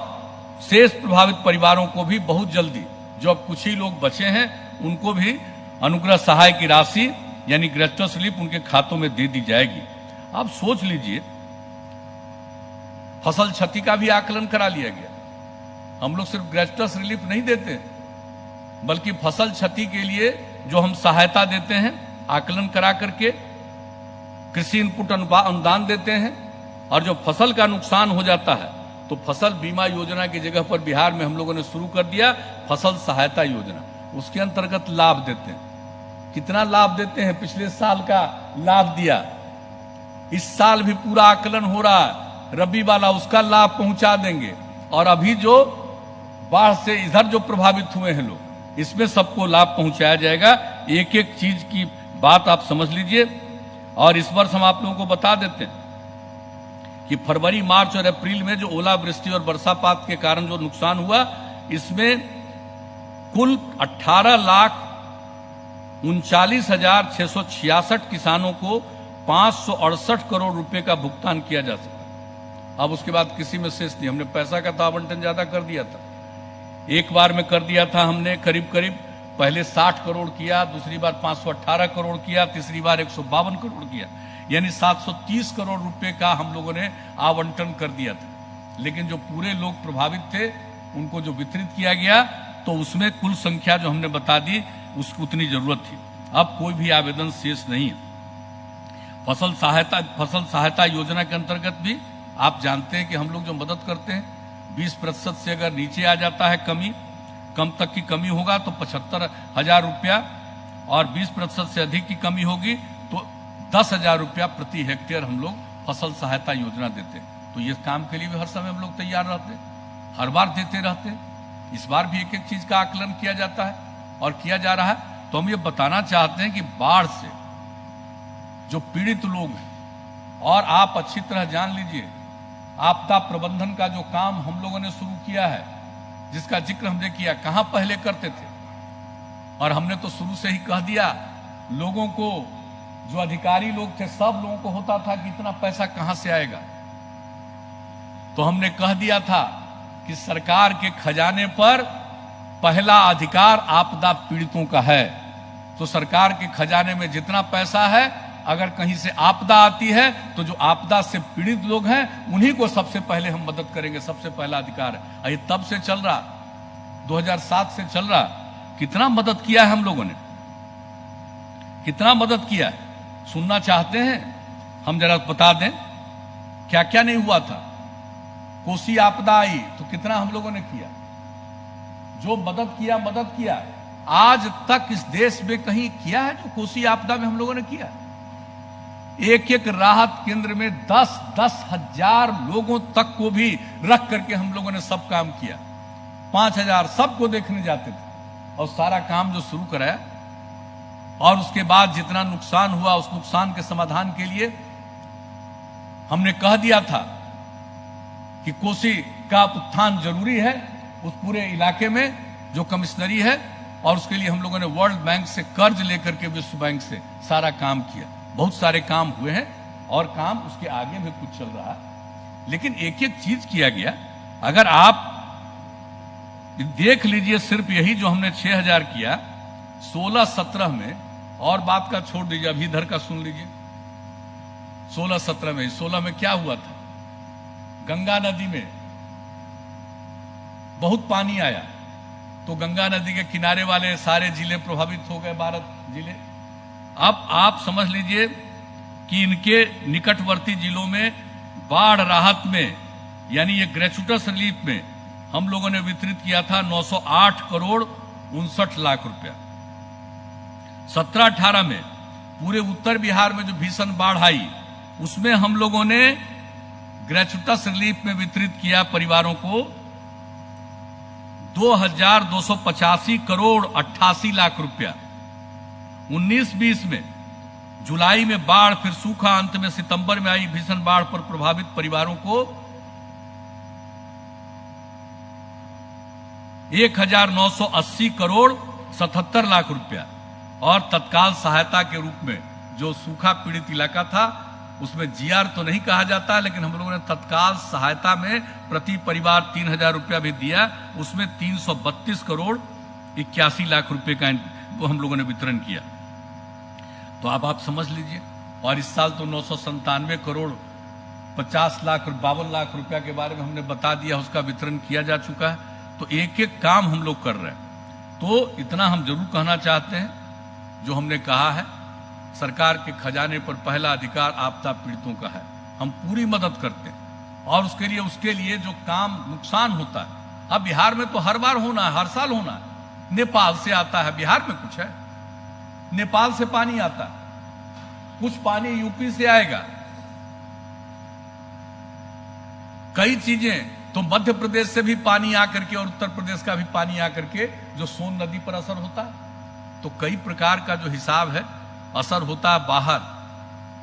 शेष प्रभावित परिवारों को भी बहुत जल्दी, जो अब कुछ ही लोग बचे हैं, उनको भी अनुग्रह सहाय की राशि यानी ग्रेचुटस रिलीफ उनके खातों में दे दी जाएगी। आप सोच लीजिए, फसल क्षति का भी आकलन करा लिया गया। हम लोग सिर्फ ग्रेचुटस रिलीफ नहीं देते, बल्कि फसल क्षति के लिए जो हम सहायता देते हैं, आकलन करा करके कृषि इनपुट अनुदान देते हैं, और जो फसल का नुकसान हो जाता है तो फसल बीमा योजना की जगह पर बिहार में हम लोगों ने शुरू कर दिया फसल सहायता योजना, उसके अंतर्गत लाभ देते हैं। कितना लाभ देते हैं? पिछले साल का लाभ दिया इस साल भी पूरा आकलन हो रहा है, रबी वाला उसका लाभ पहुंचा देंगे। और अभी जो बाढ़ से इधर जो प्रभावित हुए हैं लोग, इसमें सबको लाभ पहुंचाया जाएगा। एक एक चीज की बात आप समझ लीजिए। और इस वर्ष हम आप लोगों को बता देते हैं कि फरवरी, मार्च और अप्रैल में जो ओलावृष्टि और वर्षापात के कारण जो नुकसान हुआ, इसमें कुल 18,39,666 किसानों को 568 करोड़ रुपए का भुगतान किया जा सकता। अब उसके बाद किसी में शेष नहीं। हमने पैसा का तो आवंटन ज्यादा कर दिया था, एक बार में कर दिया था हमने करीब करीब, पहले 60 करोड़ किया, दूसरी बार 518 करोड़ किया, तीसरी बार 152 करोड़ किया, यानी 730 करोड़ रुपए का हम लोगों ने आवंटन कर दिया था। लेकिन जो पूरे लोग प्रभावित थे उनको जो वितरित किया गया, तो उसमें कुल संख्या जो हमने बता दी उसको उतनी जरूरत थी। अब कोई भी आवेदन शेष नहीं है। फसल सहायता योजना के अंतर्गत भी आप जानते हैं कि हम लोग जो मदद करते हैं, 20% से अगर नीचे आ जाता है कम तक की कमी होगा तो 75,000 रुपया, और 20% से अधिक की कमी होगी तो 10,000 रुपया प्रति हेक्टेयर हम लोग फसल सहायता योजना देते हैं। तो ये काम के लिए भी हर समय हम लोग तैयार रहते हैं, हर बार देते रहते हैं। इस बार भी एक एक चीज का आकलन किया जाता है और किया जा रहा है। तो हम ये बताना चाहते हैं कि बाढ़ से जो पीड़ित लोग हैं, और आप अच्छी तरह जान लीजिए, आपदा प्रबंधन का जो काम हम लोगों ने शुरू किया है, जिसका जिक्र हमने किया, कहां पहले करते थे, और हमने तो शुरू से ही कह दिया लोगों को, जो अधिकारी लोग थे सब लोगों को होता था कि इतना पैसा कहां से आएगा। तो हमने कह दिया था कि सरकार के खजाने पर पहला अधिकार आपदा पीड़ितों का है। तो सरकार के खजाने में जितना पैसा है, अगर कहीं से आपदा आती है तो जो आपदा से पीड़ित लोग हैं उन्हीं को सबसे पहले हम मदद करेंगे, सबसे पहला अधिकार है। ये तब से चल रहा, 2007 से चल रहा। कितना मदद किया है हम लोगों ने, कितना मदद किया है, सुनना चाहते हैं? हम जरा बता दें क्या क्या नहीं हुआ था। कोसी आपदा आई तो कितना हम लोगों ने किया, जो मदद किया। आज तक इस देश में कहीं किया है जो कोसी आपदा में हम लोगों ने किया? एक एक राहत केंद्र में 10-10 हजार लोगों तक को भी रख करके हम लोगों ने सब काम किया। 5,000 सबको देखने जाते थे और सारा काम जो शुरू कराया। और उसके बाद जितना नुकसान हुआ, उस नुकसान के समाधान के लिए हमने कह दिया था कि कोसी का उत्थान जरूरी है उस पूरे इलाके में जो कमिश्नरी है, और उसके लिए हम लोगों ने वर्ल्ड बैंक से कर्ज लेकर के विश्व बैंक से सारा काम किया। बहुत सारे काम हुए हैं और काम उसके आगे भी कुछ चल रहा है, लेकिन एक एक चीज किया गया। अगर आप देख लीजिए, सिर्फ यही जो हमने 6,000 किया 16-17 में, और बात का छोड़ दीजिए, अभी इधर का सुन लीजिए। 16-17 में, 16 में क्या हुआ था? गंगा नदी में बहुत पानी आया, तो गंगा नदी के किनारे वाले सारे जिले प्रभावित हो गए, 12 जिले। अब आप समझ लीजिए कि इनके निकटवर्ती जिलों में बाढ़ राहत में, यानी ये ग्रेचुटस रिलीफ में हम लोगों ने वितरित किया था 908 करोड़ 59 लाख रुपया। 17-18 में पूरे उत्तर बिहार में जो भीषण बाढ़ आई, उसमें हम लोगों ने ग्रेचुटस रिलीफ में वितरित किया परिवारों को 2,285 करोड़ 88 लाख रुपया। 19-20 में जुलाई में बाढ़, फिर सूखा, अंत में सितंबर में आई भीषण बाढ़ पर प्रभावित परिवारों को 1,980 करोड़ 77 लाख रुपया। और तत्काल सहायता के रूप में जो सूखा पीड़ित इलाका था, उसमें जीआर तो नहीं कहा जाता, लेकिन हम लोगों ने तत्काल सहायता में प्रति परिवार 3,000 रुपया भी दिया। उसमें 332 करोड़ 81 लाख रुपए का वो हम लोगों ने वितरण किया। तो अब आप समझ लीजिए। और इस साल तो 997 करोड़ 50 लाख 52 लाख रुपया के बारे में हमने बता दिया, उसका वितरण किया जा चुका है। तो एक एक काम हम लोग कर रहे हैं। तो इतना हम जरूर कहना चाहते हैं, जो हमने कहा है, सरकार के खजाने पर पहला अधिकार आपदा पीड़ितों का है। हम पूरी मदद करते हैं, और उसके लिए जो काम नुकसान होता है, अब बिहार में तो हर बार होना है, हर साल होना है। नेपाल से आता है, बिहार में कुछ है, नेपाल से पानी आता है, कुछ पानी यूपी से आएगा, कई चीजें, तो मध्य प्रदेश से भी पानी आकर के और उत्तर प्रदेश का भी पानी आकर के जो सोन नदी पर असर होता है, तो कई प्रकार का जो हिसाब है असर होता है, बाहर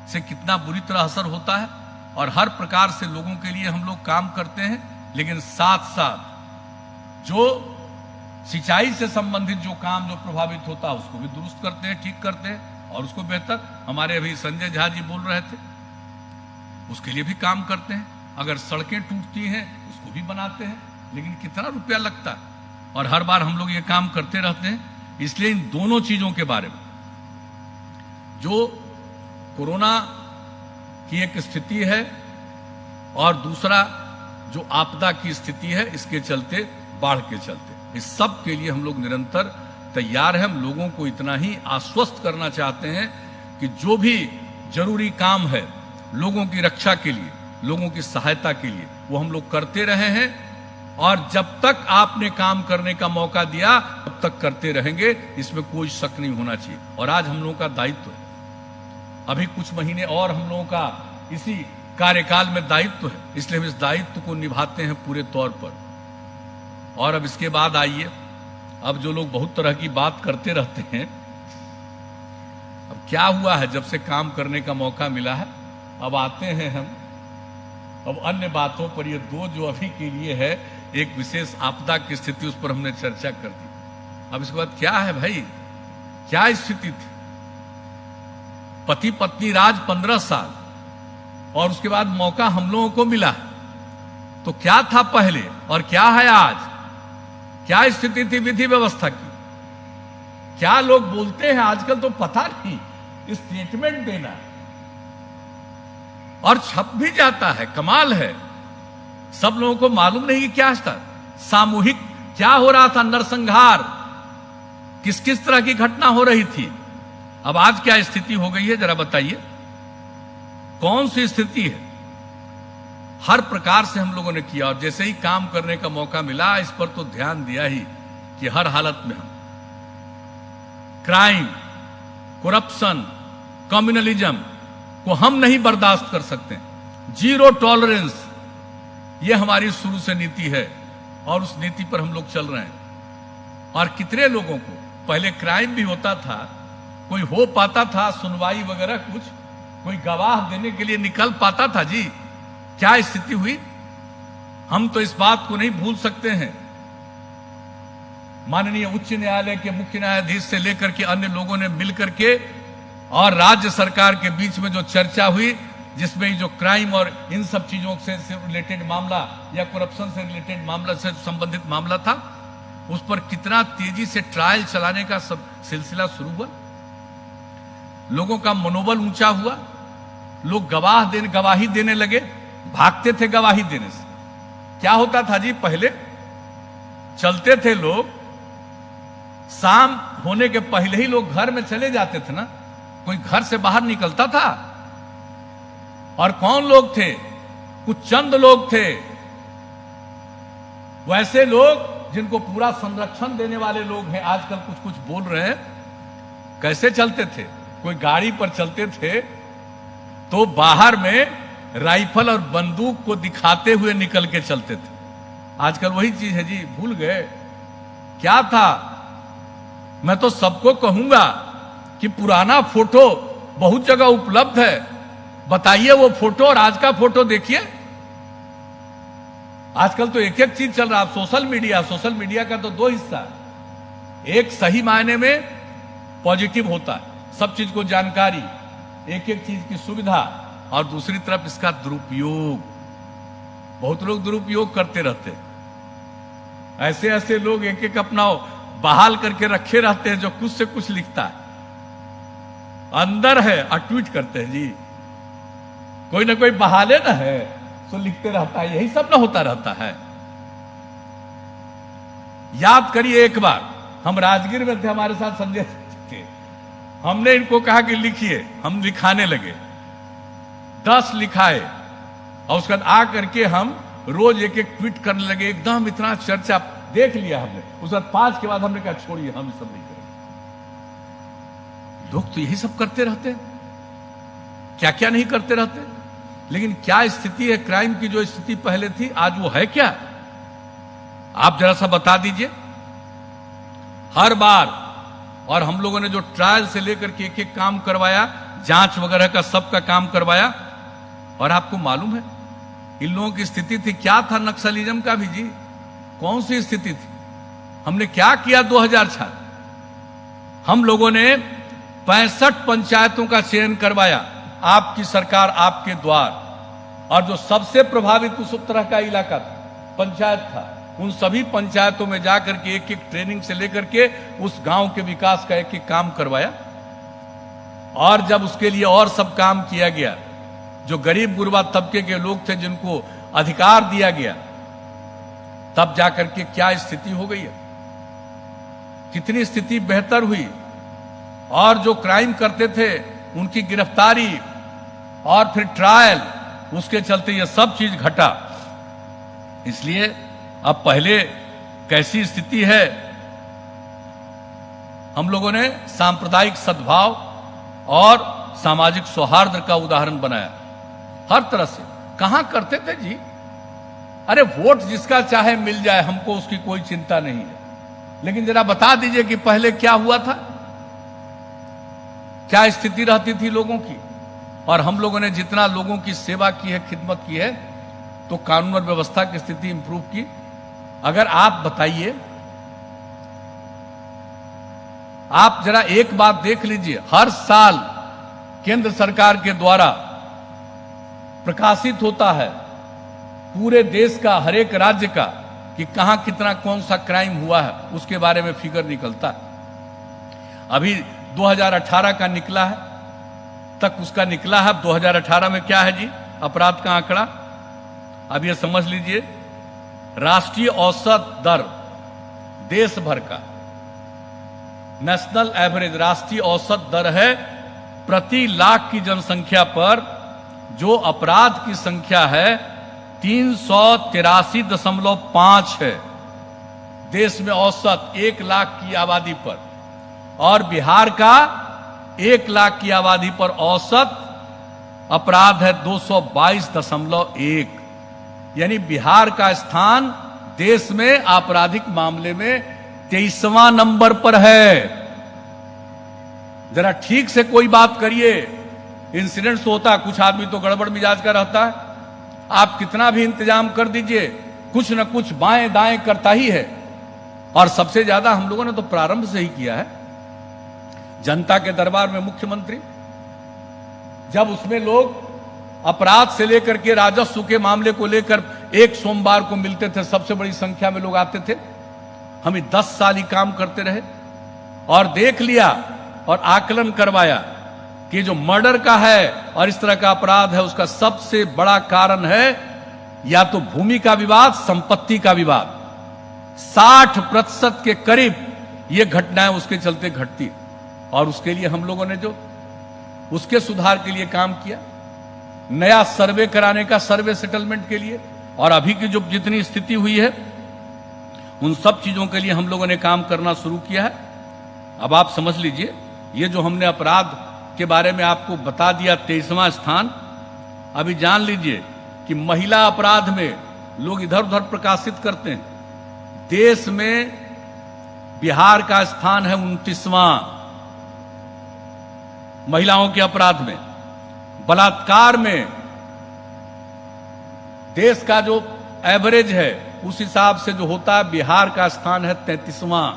से कितना बुरी तरह असर होता है। और हर प्रकार से लोगों के लिए हम लोग काम करते हैं, लेकिन साथ साथ जो सिंचाई से संबंधित जो काम जो प्रभावित होता है उसको भी दुरुस्त करते हैं, ठीक करते हैं और उसको बेहतर। हमारे अभी संजय झा जी बोल रहे थे, उसके लिए भी काम करते हैं। अगर सड़कें टूटती हैं उसको भी बनाते हैं, लेकिन कितना रुपया लगता है, और हर बार हम लोग ये काम करते रहते हैं। इसलिए इन दोनों चीजों के बारे में, जो कोरोना की एक स्थिति है और दूसरा जो आपदा की स्थिति है, इसके चलते, बाढ़ के चलते, इस सब के लिए हम लोग निरंतर तैयार हैं। हम लोगों को इतना ही आश्वस्त करना चाहते हैं कि जो भी जरूरी काम है लोगों की रक्षा के लिए, लोगों की सहायता के लिए, वो हम लोग करते रहे हैं। और जब तक आपने काम करने का मौका दिया तब तक करते रहेंगे, इसमें कोई शक नहीं होना चाहिए। और आज हम लोगों का दायित्व है, अभी कुछ महीने और हम लोगों का इसी कार्यकाल में दायित्व है, इसलिए हम इस दायित्व को निभाते हैं पूरे तौर पर। और अब इसके बाद आइए, अब जो लोग बहुत तरह की बात करते रहते हैं, अब क्या हुआ है, जब से काम करने का मौका मिला है, अब आते हैं हम अब अन्य बातों पर। ये दो जो अभी के लिए है, एक विशेष आपदा की स्थिति, उस पर हमने चर्चा कर दी। अब इसके बाद क्या है भाई, क्या स्थिति थी? पति पत्नी राज 15 साल, और उसके बाद मौका हम लोगों को मिला, तो क्या था पहले और क्या है आज? क्या स्थिति थी विधि व्यवस्था की? क्या लोग बोलते हैं आजकल तो पता नहीं, स्टेटमेंट देना और छप भी जाता है, कमाल है। सब लोगों को मालूम नहीं कि क्या था, सामूहिक क्या हो रहा था, नरसंहार, किस किस तरह की घटना हो रही थी। अब आज क्या स्थिति हो गई है, जरा बताइए, कौन सी स्थिति है? हर प्रकार से हम लोगों ने किया, और जैसे ही काम करने का मौका मिला, इस पर तो ध्यान दिया ही कि हर हालत में हम क्राइम, करप्शन, कम्युनलिज्म को हम नहीं बर्दाश्त कर सकते। जीरो टॉलरेंस, ये हमारी शुरू से नीति है, और उस नीति पर हम लोग चल रहे हैं। और कितने लोगों को पहले क्राइम भी होता था, कोई हो पाता था सुनवाई वगैरह, कुछ कोई गवाह देने के लिए निकल पाता था जी? क्या स्थिति हुई? हम तो इस बात को नहीं भूल सकते हैं। माननीय उच्च न्यायालय के मुख्य न्यायाधीश से लेकर के अन्य लोगों ने मिलकर के और राज्य सरकार के बीच में जो चर्चा हुई, जिसमें जो क्राइम और इन सब चीजों से रिलेटेड मामला या करप्शन से रिलेटेड मामला से संबंधित मामला था, उस पर कितना तेजी से ट्रायल चलाने का सब सिलसिला शुरू हुआ। लोगों का मनोबल ऊंचा हुआ, लोग गवाही देने लगे, भागते थे गवाही देने से। क्या होता था जी, पहले चलते थे लोग, शाम होने के पहले ही लोग घर में चले जाते थे ना, कोई घर से बाहर निकलता था? और कौन लोग थे? कुछ चंद लोग थे, वैसे लोग जिनको पूरा संरक्षण देने वाले लोग हैं। आजकल कुछ कुछ बोल रहे हैं। कैसे चलते थे? कोई गाड़ी पर चलते थे तो बाहर में राइफल और बंदूक को दिखाते हुए निकल के चलते थे। आजकल वही चीज है जी, भूल गए क्या था? मैं तो सबको कहूंगा कि पुराना फोटो बहुत जगह उपलब्ध है, बताइए वो फोटो और आज का फोटो देखिए। आजकल तो एक एक चीज चल रहा है। सोशल मीडिया का तो दो हिस्सा है। एक सही मायने में पॉजिटिव होता है, सब चीज को जानकारी, एक एक चीज की सुविधा, और दूसरी तरफ इसका दुरुपयोग। बहुत लोग दुरुपयोग करते रहते हैं। ऐसे ऐसे लोग एक एक अपना बहाल करके रखे रहते हैं, जो कुछ से कुछ लिखता है, अंदर है और ट्वीट करते हैं जी। कोई ना कोई बहाले ना है तो लिखते रहता है, यही सब ना होता रहता है। याद करिए, एक बार हम राजगीर में थे, हमारे साथ संजय थे, हमने इनको कहा कि लिखिए, हम लिखाने लगे, 10 लिखाए, और उसके बाद आ करके हम रोज एक एक ट्वीट करने लगे। एकदम इतना चर्चा देख लिया हमने। उसके बाद 5 के बाद हमने कहा छोड़िए, हम सब नहीं करेंगे। लोग तो यही सब करते रहते हैं, क्या क्या नहीं करते रहते। लेकिन क्या स्थिति है क्राइम की? जो स्थिति पहले थी आज वो है क्या? आप जरा सा बता दीजिए। हर बार और हम लोगों ने जो ट्रायल से लेकर के एक एक काम करवाया, जांच वगैरह का सबका काम करवाया, और आपको मालूम है इन लोगों की स्थिति थी क्या था? नक्सलिज्म का भी जी, कौन सी स्थिति थी? हमने क्या किया 2004? हम लोगों ने 65 पंचायतों का चयन करवाया, आपकी सरकार आपके द्वार, और जो सबसे प्रभावित उस तरह का इलाका था, पंचायत था, उन सभी पंचायतों में जाकर के एक एक ट्रेनिंग से लेकर के उस गांव के विकास का एक एक काम करवाया। और जब उसके लिए और सब काम किया गया, जो गरीब गुरबा तबके के लोग थे जिनको अधिकार दिया गया, तब जाकर के क्या स्थिति हो गई है, कितनी स्थिति बेहतर हुई। और जो क्राइम करते थे उनकी गिरफ्तारी और फिर ट्रायल, उसके चलते ये सब चीज घटा। इसलिए अब पहले कैसी स्थिति है, हम लोगों ने सांप्रदायिक सद्भाव और सामाजिक सौहार्द का उदाहरण बनाया हर तरह से। कहां करते थे जी? अरे वोट जिसका चाहे मिल जाए, हमको उसकी कोई चिंता नहीं है, लेकिन जरा बता दीजिए कि पहले क्या हुआ था, क्या स्थिति रहती थी लोगों की। और हम लोगों ने जितना लोगों की सेवा की है, खिदमत की है, तो कानून और व्यवस्था की स्थिति इंप्रूव की। अगर आप बताइए, आप जरा एक बात देख लीजिए, हर साल केंद्र सरकार के द्वारा प्रकाशित होता है पूरे देश का, हर एक राज्य का, कि कहां कितना कौन सा क्राइम हुआ है, उसके बारे में फिगर निकलता है। अभी 2018 का निकला है, तक उसका निकला है। 2018 में क्या है जी अपराध का आंकड़ा? अब ये समझ लीजिए, राष्ट्रीय औसत दर देश भर का, नेशनल एवरेज राष्ट्रीय औसत दर है प्रति लाख की जनसंख्या पर जो अपराध की संख्या है 383.5 है देश में औसत 1 लाख की आबादी पर, और बिहार का 1 लाख की आबादी पर औसत अपराध है 222.1। यानी बिहार का स्थान देश में आपराधिक मामले में 23वां नंबर पर है। जरा ठीक से कोई बात करिए। इंसिडेंट्स होता है, कुछ आदमी तो गड़बड़ मिजाज का रहता है, आप कितना भी इंतजाम कर दीजिए, कुछ न कुछ बाएं दाएं करता ही है। और सबसे ज्यादा हम लोगों ने तो प्रारंभ से ही किया है, जनता के दरबार में मुख्यमंत्री, जब उसमें लोग अपराध से लेकर के राजस्व के मामले को लेकर एक सोमवार को मिलते थे, सबसे बड़ी संख्या में लोग आते थे। हम 10 साल ही काम करते रहे और देख लिया और आकलन करवाया कि जो मर्डर का है और इस तरह का अपराध है, उसका सबसे बड़ा कारण है या तो भूमि का विवाद, संपत्ति का विवाद। 60% के करीब ये घटनाएं उसके चलते घटती, और उसके लिए हम लोगों ने जो उसके सुधार के लिए काम किया, नया सर्वे कराने का, सर्वे सेटलमेंट के लिए, और अभी की जो जितनी स्थिति हुई है उन सब चीजों के लिए हम लोगों ने काम करना शुरू किया है। अब आप समझ लीजिए, ये जो हमने अपराध के बारे में आपको बता दिया 23वां स्थान, अभी जान लीजिए कि महिला अपराध में लोग इधर उधर प्रकाशित करते हैं, देश में बिहार का स्थान है 29वां महिलाओं के अपराध में। बलात्कार में देश का जो एवरेज है उस हिसाब से जो होता है, बिहार का स्थान है 33वां,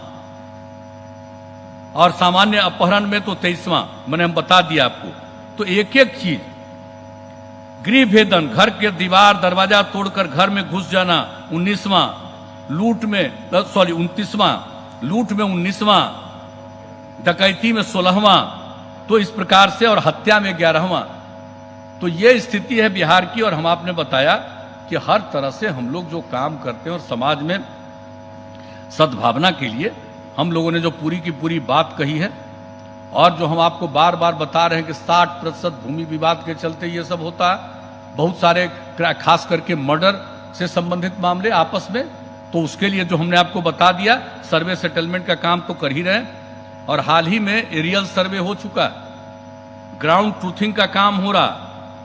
और सामान्य अपहरण में तो 23वां। मैंने हम बता दिया आपको। तो एक एक चीज, गृह भेदन, घर के दीवार दरवाजा तोड़कर घर में घुस जाना 19वां, लूट में 29वां, लूट में 19वां, डकैती में 16वां, तो इस प्रकार से, और हत्या में 11वां। तो ये स्थिति है बिहार की। और हम आपने बताया कि हर तरह से हम लोग जो काम करते हैं और समाज में सद्भावना के लिए हम लोगों ने जो पूरी की पूरी बात कही है, और जो हम आपको बार बार बता रहे हैं कि 60% भूमि विवाद के चलते ये सब होता है, बहुत सारे खास करके मर्डर से संबंधित मामले आपस में, तो उसके लिए जो हमने आपको बता दिया, सर्वे सेटलमेंट का काम तो कर ही रहे हैं, और हाल ही में एरियल सर्वे हो चुका है, ग्राउंड ट्रूथिंग का काम हो रहा,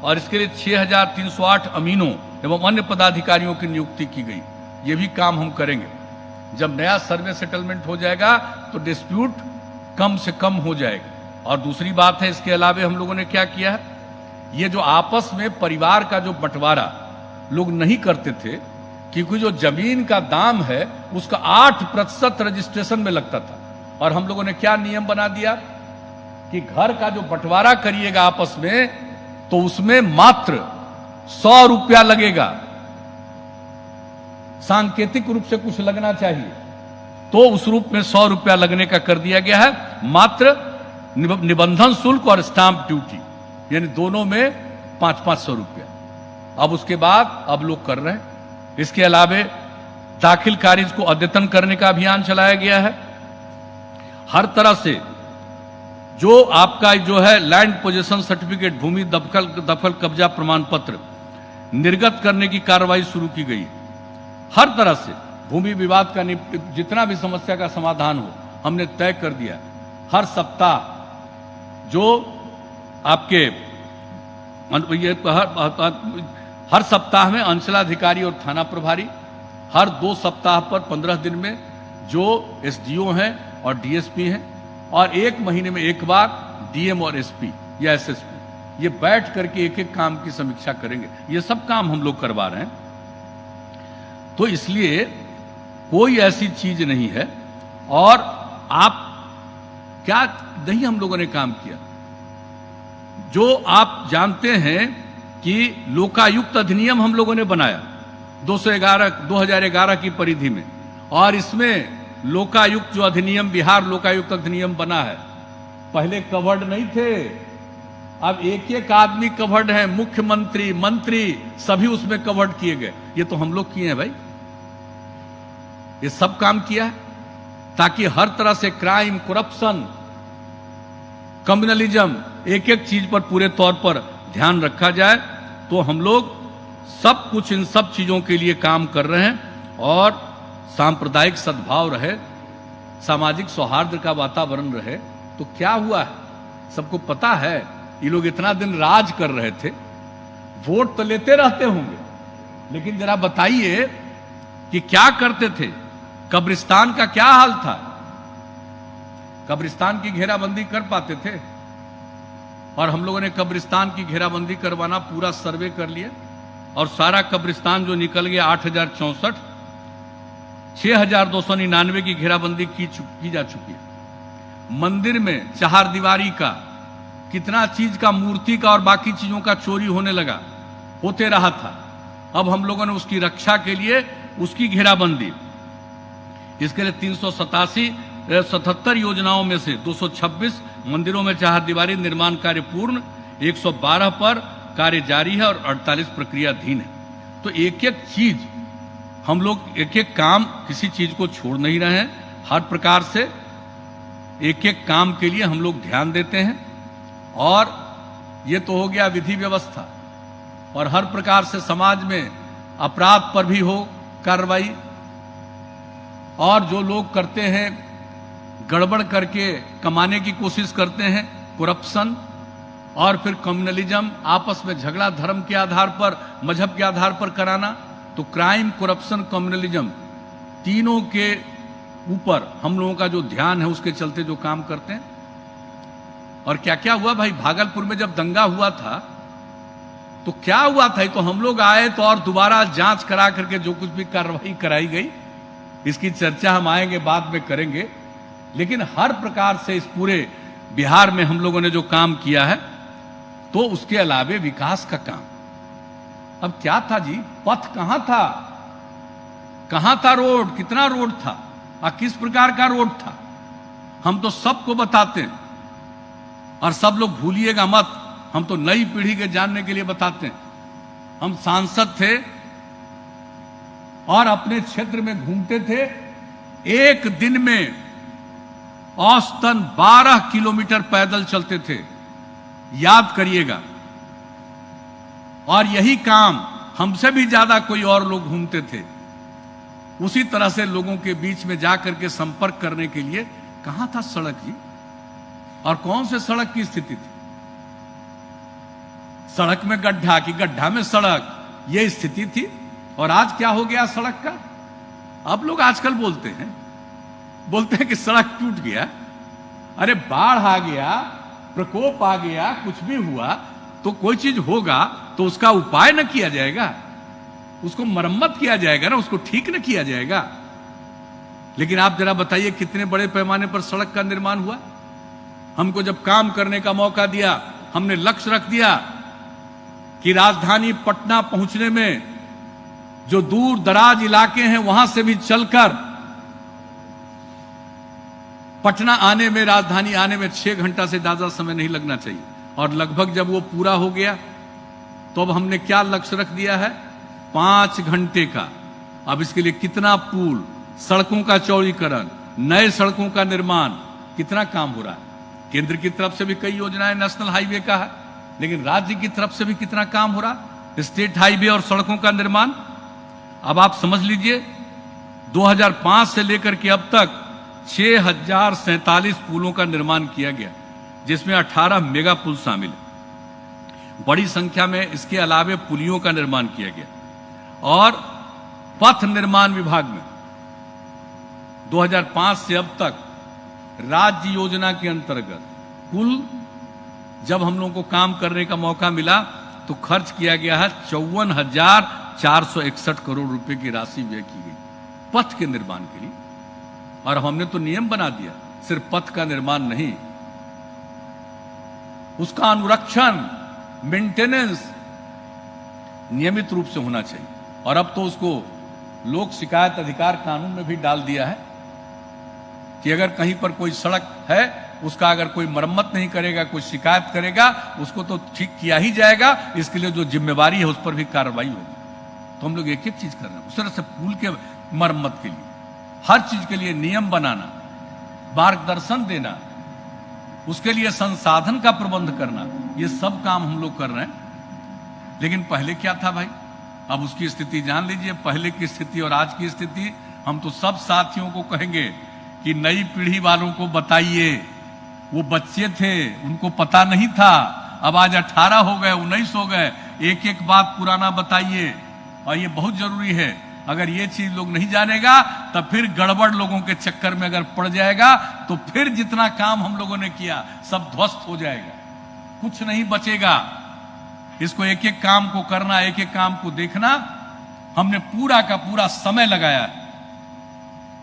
और इसके लिए 6,308 अमीनों एवं अन्य पदाधिकारियों की नियुक्ति की गई। ये भी काम हम करेंगे। जब नया सर्वे सेटलमेंट हो जाएगा तो डिस्प्यूट कम से कम हो जाएगा। और दूसरी बात है, इसके अलावा हम लोगों ने क्या किया है, ये जो आपस में परिवार का जो बंटवारा लोग नहीं करते थे, क्योंकि जो जमीन का दाम है उसका 8% रजिस्ट्रेशन में लगता था, और हम लोगों ने क्या नियम बना दिया कि घर का जो बंटवारा करिएगा आपस में तो उसमें मात्र 100 रुपया लगेगा। सांकेतिक रूप से कुछ लगना चाहिए, तो उस रूप में 100 रुपया लगने का कर दिया गया है। मात्र निबंधन शुल्क और स्टाम्प ड्यूटी, यानी दोनों में 500 रुपया। अब उसके बाद अब लोग कर रहे हैं। इसके अलावे दाखिल खारिज को अद्यतन करने का अभियान चलाया गया है। हर तरह से जो आपका जो है लैंड पोजीशन सर्टिफिकेट, भूमि दखल कब्जा प्रमाण पत्र निर्गत करने की कार्रवाई शुरू की गई। हर तरह से भूमि विवाद का जितना भी समस्या का समाधान हो हमने तय कर दिया। हर सप्ताह जो आपके हर सप्ताह में अंचलाधिकारी और थाना प्रभारी, हर 2 सप्ताह पर 15 दिन में जो एसडीओ हैं और डीएसपी हैं, और 1 महीने में एक बार डीएम और एसपी या एसएसपी, ये बैठ करके एक एक काम की समीक्षा करेंगे। ये सब काम हम लोग करवा रहे हैं। तो इसलिए कोई ऐसी चीज नहीं है। और आप क्या नहीं हम लोगों ने काम किया, जो आप जानते हैं कि लोकायुक्त अधिनियम हम लोगों ने बनाया 2011 की परिधि में, और इसमें लोकायुक्त जो अधिनियम, बिहार लोकायुक्त अधिनियम बना है, पहले कवर्ड नहीं थे, अब एक एक आदमी कवर्ड है, मुख्यमंत्री, मंत्री सभी उसमें कवर्ड किए गए। ये तो हम लोग किए हैं भाई, ये सब काम किया है ताकि हर तरह से क्राइम, करप्शन, कम्युनलिज्म, एक एक चीज पर पूरे तौर पर ध्यान रखा जाए। तो हम लोग सब कुछ इन सब चीजों के लिए काम कर रहे हैं, और सांप्रदायिक सद्भाव रहे, सामाजिक सौहार्द का वातावरण रहे। तो क्या हुआ है सबको पता है, ये लोग इतना दिन राज कर रहे थे, वोट तो लेते रहते होंगे, लेकिन जरा बताइए कि क्या करते थे। कब्रिस्तान का क्या हाल था, कब्रिस्तान की घेराबंदी कर पाते थे? और हम लोगों ने कब्रिस्तान की घेराबंदी करवाना पूरा सर्वे कर लिया, और सारा कब्रिस्तान जो निकल गया 8,064, 6,299 की घेराबंदी की जा चुकी है। मंदिर में चहारदीवारी का कितना चीज का, मूर्ति का और बाकी चीजों का चोरी होने लगा, होते रहा था। अब हम लोगों ने उसकी रक्षा के लिए उसकी घेराबंदी, इसके लिए 377 योजनाओं में से 226 मंदिरों में चहारदीवारी निर्माण कार्य पूर्ण, 112 पर कार्य जारी है और 48 प्रक्रियाधीन है। तो एक एक चीज हम लोग, एक एक काम, किसी चीज को छोड़ नहीं रहे हैं। हर प्रकार से एक एक काम के लिए हम लोग ध्यान देते हैं। और ये तो हो गया विधि व्यवस्था, और हर प्रकार से समाज में अपराध पर भी हो कार्रवाई, और जो लोग करते हैं गड़बड़ करके कमाने की कोशिश करते हैं, करप्शन और फिर कम्युनलिज्म, आपस में झगड़ा धर्म के आधार पर, मजहब के आधार पर कराना, तो क्राइम, करप्शन, कम्युनलिज्म तीनों के ऊपर हम लोगों का जो ध्यान है, उसके चलते जो काम करते हैं। और क्या क्या हुआ भाई, भागलपुर में जब दंगा हुआ था तो क्या हुआ था, तो हम लोग आए तो और दोबारा जांच करा करके जो कुछ भी कार्रवाई कराई गई, इसकी चर्चा हम आएंगे बाद में करेंगे। लेकिन हर प्रकार से इस पूरे बिहार में हम लोगों ने जो काम किया है, तो उसके अलावे विकास का काम। अब क्या था जी, पथ कहां था, कहां था रोड, कितना रोड था और किस प्रकार का रोड था, हम तो सबको बताते हैं। और सब लोग भूलिएगा मत, हम तो नई पीढ़ी के जानने के लिए बताते हैं। हम सांसद थे और अपने क्षेत्र में घूमते थे, एक दिन में औसतन 12 किलोमीटर पैदल चलते थे, याद करिएगा। और यही काम हमसे भी ज्यादा कोई और लोग घूमते थे। उसी तरह से लोगों के बीच में जाकर के संपर्क करने के लिए कहां था सड़क जी, और कौन से सड़क की स्थिति थी। सड़क में गड्ढा कि गड्ढा में सड़क, ये स्थिति थी। और आज क्या हो गया सड़क का? अब लोग आजकल बोलते हैं कि सड़क टूट गया। अरे बाढ़ आ गया, प्रकोप आ गया, कुछ भी हुआ तो कोई चीज होगा तो उसका उपाय न किया जाएगा, उसको मरम्मत किया जाएगा ना, उसको ठीक न किया जाएगा। लेकिन आप जरा बताइए कितने बड़े पैमाने पर सड़क का निर्माण हुआ। हमको जब काम करने का मौका दिया, हमने लक्ष्य रख दिया कि राजधानी पटना पहुंचने में जो दूर दराज इलाके हैं वहां से भी चलकर पटना आने में, राजधानी आने में 6 घंटा से ज्यादा समय नहीं लगना चाहिए। और लगभग जब वो पूरा हो गया तो अब हमने क्या लक्ष्य रख दिया है? 5 घंटे का। अब इसके लिए कितना पुल, सड़कों का चौड़ीकरण, नए सड़कों का निर्माण, कितना काम हो रहा है। केंद्र की तरफ से भी कई योजनाएं नेशनल हाईवे का है, लेकिन राज्य की तरफ से भी कितना काम हो रहा है, स्टेट हाईवे और सड़कों का निर्माण। अब आप समझ लीजिए 2005 से लेकर के अब तक 6047 पुलों का निर्माण किया गया, जिसमें 18 मेगा पुल शामिल है। बड़ी संख्या में इसके अलावे पुलियों का निर्माण किया गया। और पथ निर्माण विभाग में 2005 से अब तक राज्य योजना के अंतर्गत कुल जब हम लोगों को काम करने का मौका मिला तो खर्च किया गया है 54,461 करोड़ रुपए की राशि व्यय की गई पथ के निर्माण के लिए। और हमने तो नियम बना दिया, सिर्फ पथ का निर्माण नहीं, उसका अनुरक्षण, मेंटेनेंस नियमित रूप से होना चाहिए। और अब तो उसको लोक शिकायत अधिकार कानून में भी डाल दिया है कि अगर कहीं पर कोई सड़क है, उसका अगर कोई मरम्मत नहीं करेगा, कोई शिकायत करेगा, उसको तो ठीक किया ही जाएगा। इसके लिए जो जिम्मेवारी है उस पर भी कार्रवाई होगी। तो हम लोग एक एक चीज कर रहे हैं। उस तरह से पुल के मरम्मत के लिए, हर चीज के लिए नियम बनाना, मार्गदर्शन देना, उसके लिए संसाधन का प्रबंध करना, ये सब काम हम लोग कर रहे हैं। लेकिन पहले क्या था भाई? अब उसकी स्थिति जान लीजिए, पहले की स्थिति और आज की स्थिति। हम तो सब साथियों को कहेंगे कि नई पीढ़ी वालों को बताइए, वो बच्चे थे, उनको पता नहीं था, अब आज 18 हो गए, 19 हो गए, एक एक बात पुराना बताइए। और ये बहुत जरूरी है। अगर ये चीज लोग नहीं जानेगा तब फिर गड़बड़ लोगों के चक्कर में अगर पड़ जाएगा तो फिर जितना काम हम लोगों ने किया सब ध्वस्त हो जाएगा, कुछ नहीं बचेगा। इसको एक एक काम को करना, एक एक काम को देखना, हमने पूरा का पूरा समय लगाया,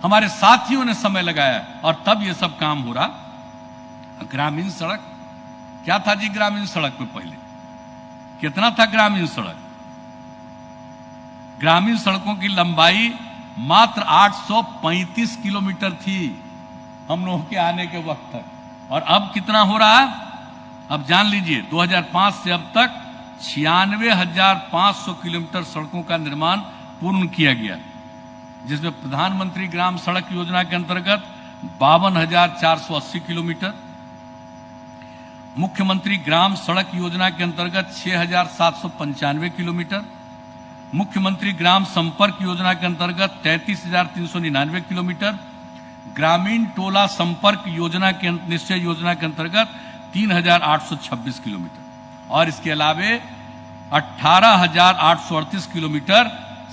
हमारे साथियों ने समय लगाया और तब ये सब काम हो रहा। ग्रामीण सड़क क्या था जी? ग्रामीण सड़क में पहले कितना था ग्रामीण सड़क? ग्रामीण सड़कों की लंबाई मात्र 835 किलोमीटर थी हम लोगों के आने के वक्त तक। और अब कितना हो रहा है? अब जान लीजिए 2005 से अब तक 96,500 किलोमीटर सड़कों का निर्माण पूर्ण किया गया, जिसमें प्रधानमंत्री ग्राम सड़क योजना के अंतर्गत 52,480 किलोमीटर, मुख्यमंत्री ग्राम सड़क योजना के अंतर्गत 6,795 किलोमीटर, मुख्यमंत्री ग्राम संपर्क योजना के अंतर्गत 33,399 किलोमीटर, ग्रामीण टोला संपर्क योजना के निश्चय योजना के अंतर्गत 3,826 किलोमीटर और इसके अलावे 18,838 किलोमीटर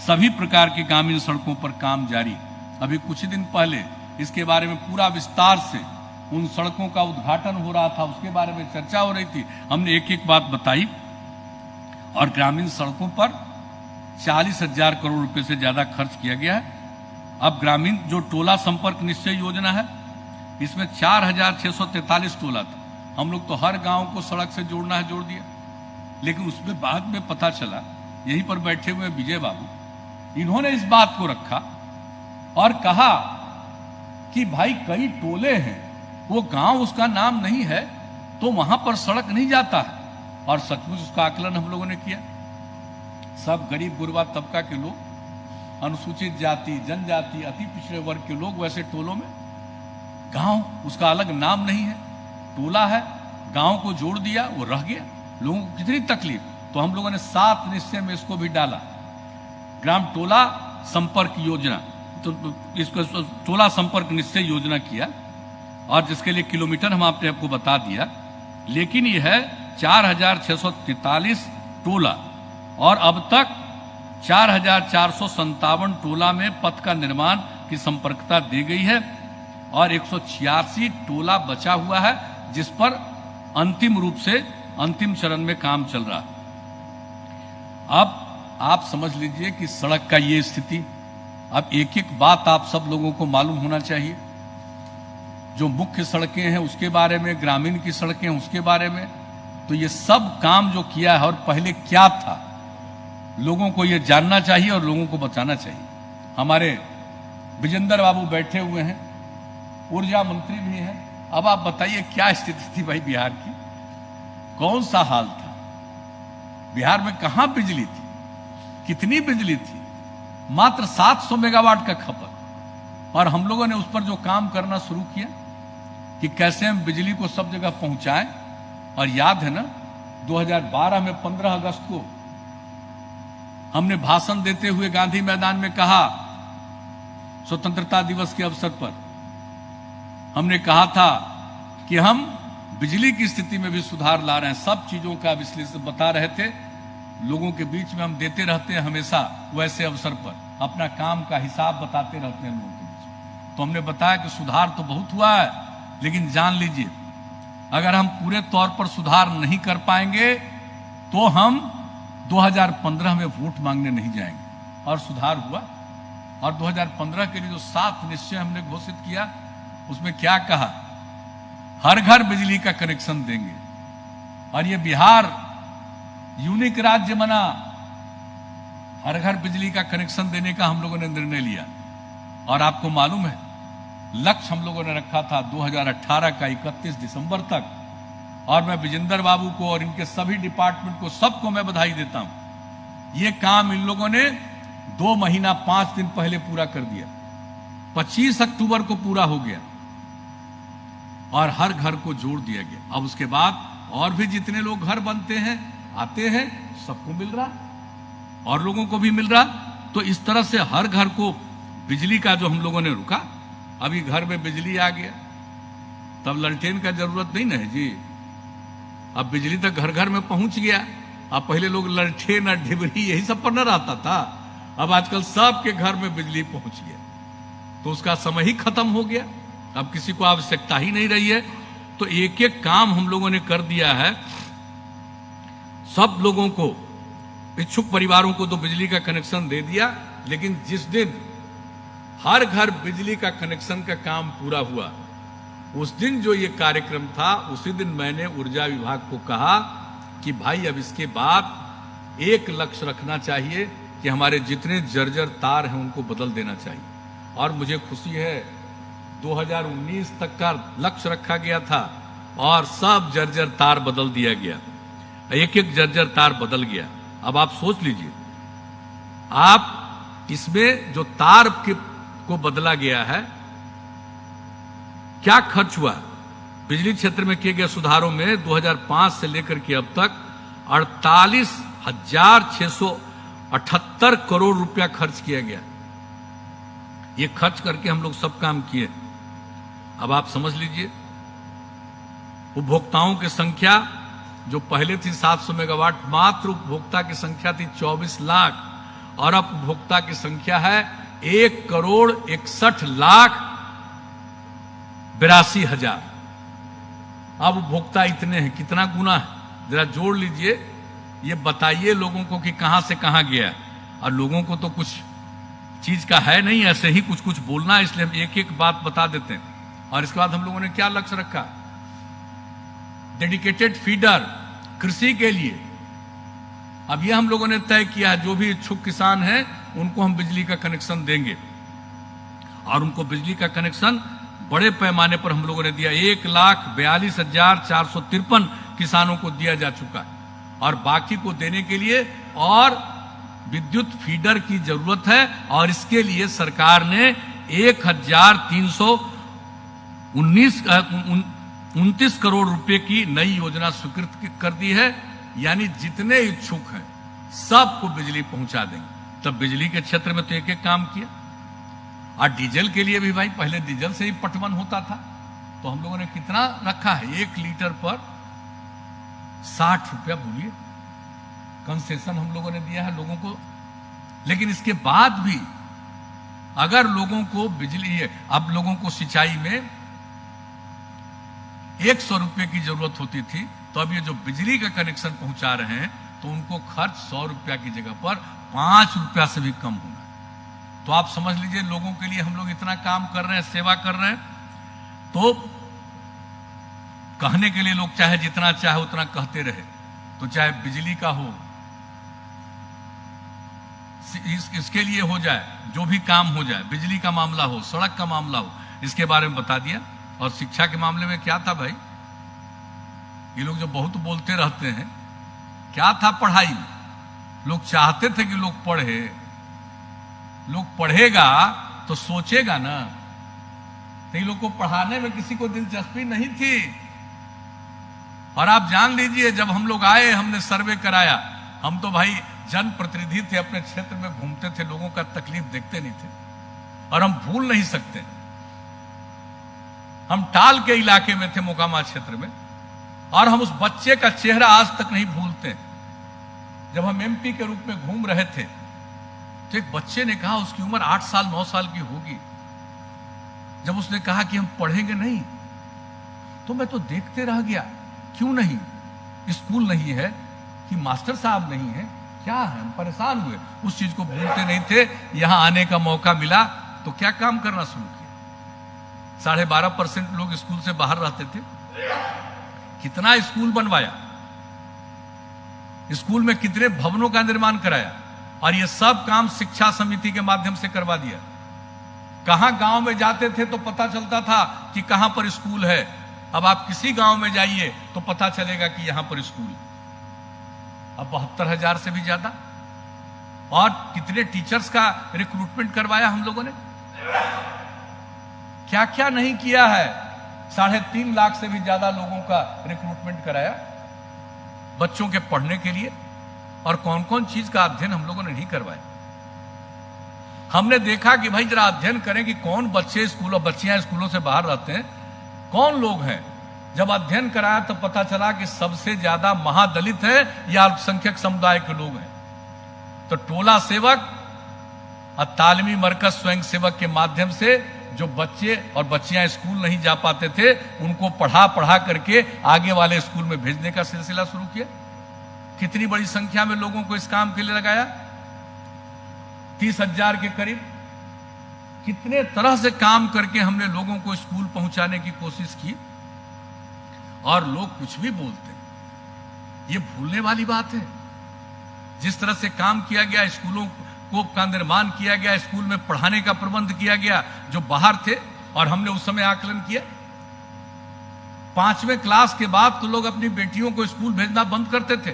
सभी प्रकार की ग्रामीण सड़कों पर काम जारी। अभी कुछ दिन पहले इसके बारे में पूरा विस्तार से उन सड़कों का उद्घाटन हो रहा था, उसके बारे में चर्चा हो रही थी, हमने एक एक बात बताई। और ग्रामीण सड़कों पर 40,000 करोड़ रुपए से ज्यादा खर्च किया गया है। अब ग्रामीण जो टोला संपर्क निश्चय योजना है, इसमें 4,643 टोला था। हम लोग तो हर गांव को सड़क से जोड़ना है, जोड़ दिया। लेकिन उसमें बाद में पता चला, यहीं पर बैठे हुए विजय बाबू, इन्होंने इस बात को रखा और कहा कि भाई कई टोले हैं, वो गांव उसका नाम नहीं है तो वहां पर सड़क नहीं जाता है। और सचमुच उसका आकलन हम लोगों ने किया। सब गरीब गुरबा तबका के लोग, अनुसूचित जाति, जनजाति, अति पिछड़े वर्ग के लोग वैसे टोलों में, गांव उसका अलग नाम नहीं है, टोला है, गांव को जोड़ दिया, वो रह गया। लोगों को कितनी तकलीफ। तो हम लोगों ने 7 निश्चय में इसको भी डाला, ग्राम टोला संपर्क योजना। तो इसको टोला संपर्क निश्चय योजना किया और जिसके लिए किलोमीटर हम आपको बता दिया। लेकिन यह है 4,643 टोला और अब तक 4,457 टोला में पथ का निर्माण की संपर्कता दी गई है और 186 टोला बचा हुआ है जिस पर अंतिम रूप से अंतिम चरण में काम चल रहा है। अब आप समझ लीजिए कि सड़क का ये स्थिति। अब एक एक बात आप सब लोगों को मालूम होना चाहिए, जो मुख्य सड़कें हैं उसके बारे में, ग्रामीण की सड़कें हैं उसके बारे में। तो ये सब काम जो किया है और पहले क्या था, लोगों को ये जानना चाहिए और लोगों को बताना चाहिए। हमारे विजेंद्र बाबू बैठे हुए हैं, ऊर्जा मंत्री भी हैं। अब आप बताइए क्या स्थिति थी भाई बिहार की, कौन सा हाल था बिहार में, कहां बिजली थी, कितनी बिजली थी, मात्र 700 मेगावाट का खपत। और हम लोगों ने उस पर जो काम करना शुरू किया कि कैसे हम बिजली को सब जगह पहुंचाएं। और याद है ना 2012 में 15 अगस्त को हमने भाषण देते हुए गांधी मैदान में कहा, स्वतंत्रता दिवस के अवसर पर हमने कहा था कि हम बिजली की स्थिति में भी सुधार ला रहे हैं। सब चीजों का विश्लेषण बता रहे थे, लोगों के बीच में हम देते रहते हैं हमेशा, वैसे अवसर पर अपना काम का हिसाब बताते रहते हैं लोगों के बीच। तो हमने बताया कि सुधार तो बहुत हुआ है, लेकिन जान लीजिए अगर हम पूरे तौर पर सुधार नहीं कर पाएंगे तो हम 2015 में वोट मांगने नहीं जाएंगे। और सुधार हुआ। और 2015 के लिए जो 7 निश्चय हमने घोषित किया, उसमें क्या कहा, हर घर बिजली का कनेक्शन देंगे। और ये बिहार यूनिक राज्य बना, हर घर बिजली का कनेक्शन देने का हम लोगों ने निर्णय लिया। और आपको मालूम है लक्ष्य हम लोगों ने रखा था 2018 का 31 दिसंबर तक। और मैं विजेंद्र बाबू को और इनके सभी डिपार्टमेंट को, सबको मैं बधाई देता हूं। ये काम इन लोगों ने 2 महीना 5 दिन पहले पूरा कर दिया। 25 अक्टूबर को पूरा हो गया और हर घर को जोड़ दिया गया। अब उसके बाद और भी जितने लोग घर बनते हैं, आते हैं, सबको मिल रहा और लोगों को भी मिल रहा। तो इस तरह से हर घर को बिजली का जो हम लोगों ने रुका, अभी घर में बिजली आ गया, तब ललटेन का जरूरत नहीं ना है जी। अब बिजली तक घर घर में पहुंच गया। अब पहले लोग ललटेन और ढिबरी यही सब पर न रहता था, अब आजकल सबके घर में बिजली पहुंच गया। तो उसका समय ही खत्म हो गया, अब किसी को आवश्यकता ही नहीं रही है। तो एक एक काम हम लोगों ने कर दिया है। सब लोगों को, इच्छुक परिवारों को तो बिजली का कनेक्शन दे दिया, लेकिन जिस दिन हर घर बिजली का कनेक्शन का काम पूरा हुआ, उस दिन जो ये कार्यक्रम था, उसी दिन मैंने ऊर्जा विभाग को कहा कि भाई अब इसके बाद एक लक्ष्य रखना चाहिए कि हमारे जितने जर्जर तार हैं उनको बदल देना चाहिए। और मुझे खुशी है 2019 तक का लक्ष्य रखा गया था और सब जर्जर तार बदल दिया गया, एक एक जर्जर तार बदल गया। अब आप सोच लीजिए, आप इसमें जो तार को बदला गया है, क्या खर्च हुआ बिजली क्षेत्र में किए गए सुधारों में 2005 से लेकर के अब तक 48,678 करोड़ रुपया खर्च किया गया। ये खर्च करके हम लोग सब काम किए। अब आप समझ लीजिए, उपभोक्ताओं की संख्या जो पहले थी 700 मेगावाट, मात्र उपभोक्ता की संख्या थी 24 लाख और अब उपभोक्ता की संख्या है 1,61,82,000। अब उपभोक्ता इतने हैं, कितना गुना है जरा जोड़ लीजिए। ये बताइए लोगों को कि कहां से कहां गया। और लोगों को तो कुछ चीज का है नहीं, ऐसे ही कुछ कुछ बोलना है, इसलिए हम एक एक बात बता देते हैं। और इसके बाद हम लोगों ने क्या लक्ष्य रखा, डेडिकेटेड फीडर कृषि के लिए। अब ये हम लोगों ने तय किया है, जो भी इच्छुक किसान हैं उनको हम बिजली का कनेक्शन देंगे। और उनको बिजली का कनेक्शन बड़े पैमाने पर हम लोगों ने दिया। 1,42,453 किसानों को दिया जा चुका है और बाकी को देने के लिए और विद्युत फीडर की जरूरत है। और इसके लिए सरकार ने 1,329 करोड़ रुपए की नई योजना स्वीकृत कर दी है। यानी जितने इच्छुक हैं सबको बिजली पहुंचा देंगे। तब बिजली के क्षेत्र में तो एक एक काम किया। और डीजल के लिए भी भाई, पहले डीजल से ही पटवन होता था, तो हम लोगों ने कितना रखा है, 1 लीटर पर 60 रुपया बोलिए कंसेशन हम लोगों ने दिया है लोगों को। लेकिन इसके बाद भी अगर लोगों को बिजली, अब लोगों को सिंचाई में 100 रुपये की जरूरत होती थी, तो अब ये जो बिजली का कनेक्शन पहुंचा रहे हैं तो उनको खर्च 100 रुपया की जगह पर 5 रुपया से भी कम होना है। तो आप समझ लीजिए लोगों के लिए हम लोग इतना काम कर रहे हैं, सेवा कर रहे हैं। तो कहने के लिए लोग चाहे जितना चाहे उतना कहते रहे, तो चाहे बिजली का हो, इसके लिए हो जाए, जो भी काम हो जाए, बिजली का मामला हो, सड़क का मामला हो, इसके बारे में बता दिया। और शिक्षा के मामले में क्या था भाई, ये लोग जो बहुत बोलते रहते हैं, क्या था पढ़ाई में? लोग चाहते थे कि लोग पढ़े, लोग पढ़ेगा तो सोचेगा ना। तो ये लोग को पढ़ाने में किसी को दिलचस्पी नहीं थी। और आप जान लीजिए जब हम लोग आए, हमने सर्वे कराया, हम तो भाई जनप्रतिनिधि थे, अपने क्षेत्र में घूमते थे, लोगों का तकलीफ देखते नहीं थे। और हम भूल नहीं सकते, हम टाल के इलाके में थे, मोकामा क्षेत्र में, और हम उस बच्चे का चेहरा आज तक नहीं भूलते। जब हम एमपी के रूप में घूम रहे थे तो एक बच्चे ने कहा, उसकी उम्र 8 साल 9 साल की होगी, जब उसने कहा कि हम पढ़ेंगे नहीं, तो मैं तो देखते रह गया, क्यों नहीं? स्कूल नहीं है कि मास्टर साहब नहीं है, क्या है? हम परेशान हुए, उस चीज को भूलते नहीं थे। यहां आने का मौका मिला तो क्या काम करना शुरू किया। 12.5% लोग स्कूल से बाहर रहते थे। कितना स्कूल बनवाया, स्कूल में कितने भवनों का निर्माण कराया, और ये सब काम शिक्षा समिति के माध्यम से करवा दिया। कहां गांव में जाते थे तो पता चलता था कि कहां पर स्कूल है। अब आप किसी गांव में जाइए तो पता चलेगा कि यहां पर स्कूल। अब 72,000 से भी ज्यादा, और कितने टीचर्स का रिक्रूटमेंट करवाया हम लोगों ने, क्या क्या नहीं किया है। 3.5 लाख से भी ज्यादा लोगों का रिक्रूटमेंट कराया बच्चों के पढ़ने के लिए। और कौन कौन चीज का अध्ययन हम लोगों ने नहीं करवाया। हमने देखा कि भाई जरा अध्ययन करें कि कौन बच्चे स्कूलों, बच्चियां स्कूलों से बाहर रहते हैं, कौन लोग हैं। जब अध्ययन कराया तो पता चला कि सबसे ज्यादा महादलित है या अल्पसंख्यक समुदाय के लोग हैं। तो टोला सेवक और तालीमी मरकज स्वयं सेवक के माध्यम से जो बच्चे और बच्चियां स्कूल नहीं जा पाते थे, उनको पढ़ा करके आगे वाले स्कूल में भेजने का सिलसिला शुरू किया। कितनी बड़ी संख्या में लोगों को इस काम के लिए लगाया, 30,000 के करीब। कितने तरह से काम करके हमने लोगों को स्कूल पहुंचाने की कोशिश की। और लोग कुछ भी बोलते हैं, ये भूलने वाली बात है। जिस तरह से काम किया गया, स्कूलों को का निर्माण किया गया, स्कूल में पढ़ाने का प्रबंध किया गया, जो बाहर थे, और हमने उस समय आकलन किया। 5वें क्लास के बाद तो लोग अपनी बेटियों को स्कूल भेजना बंद करते थे,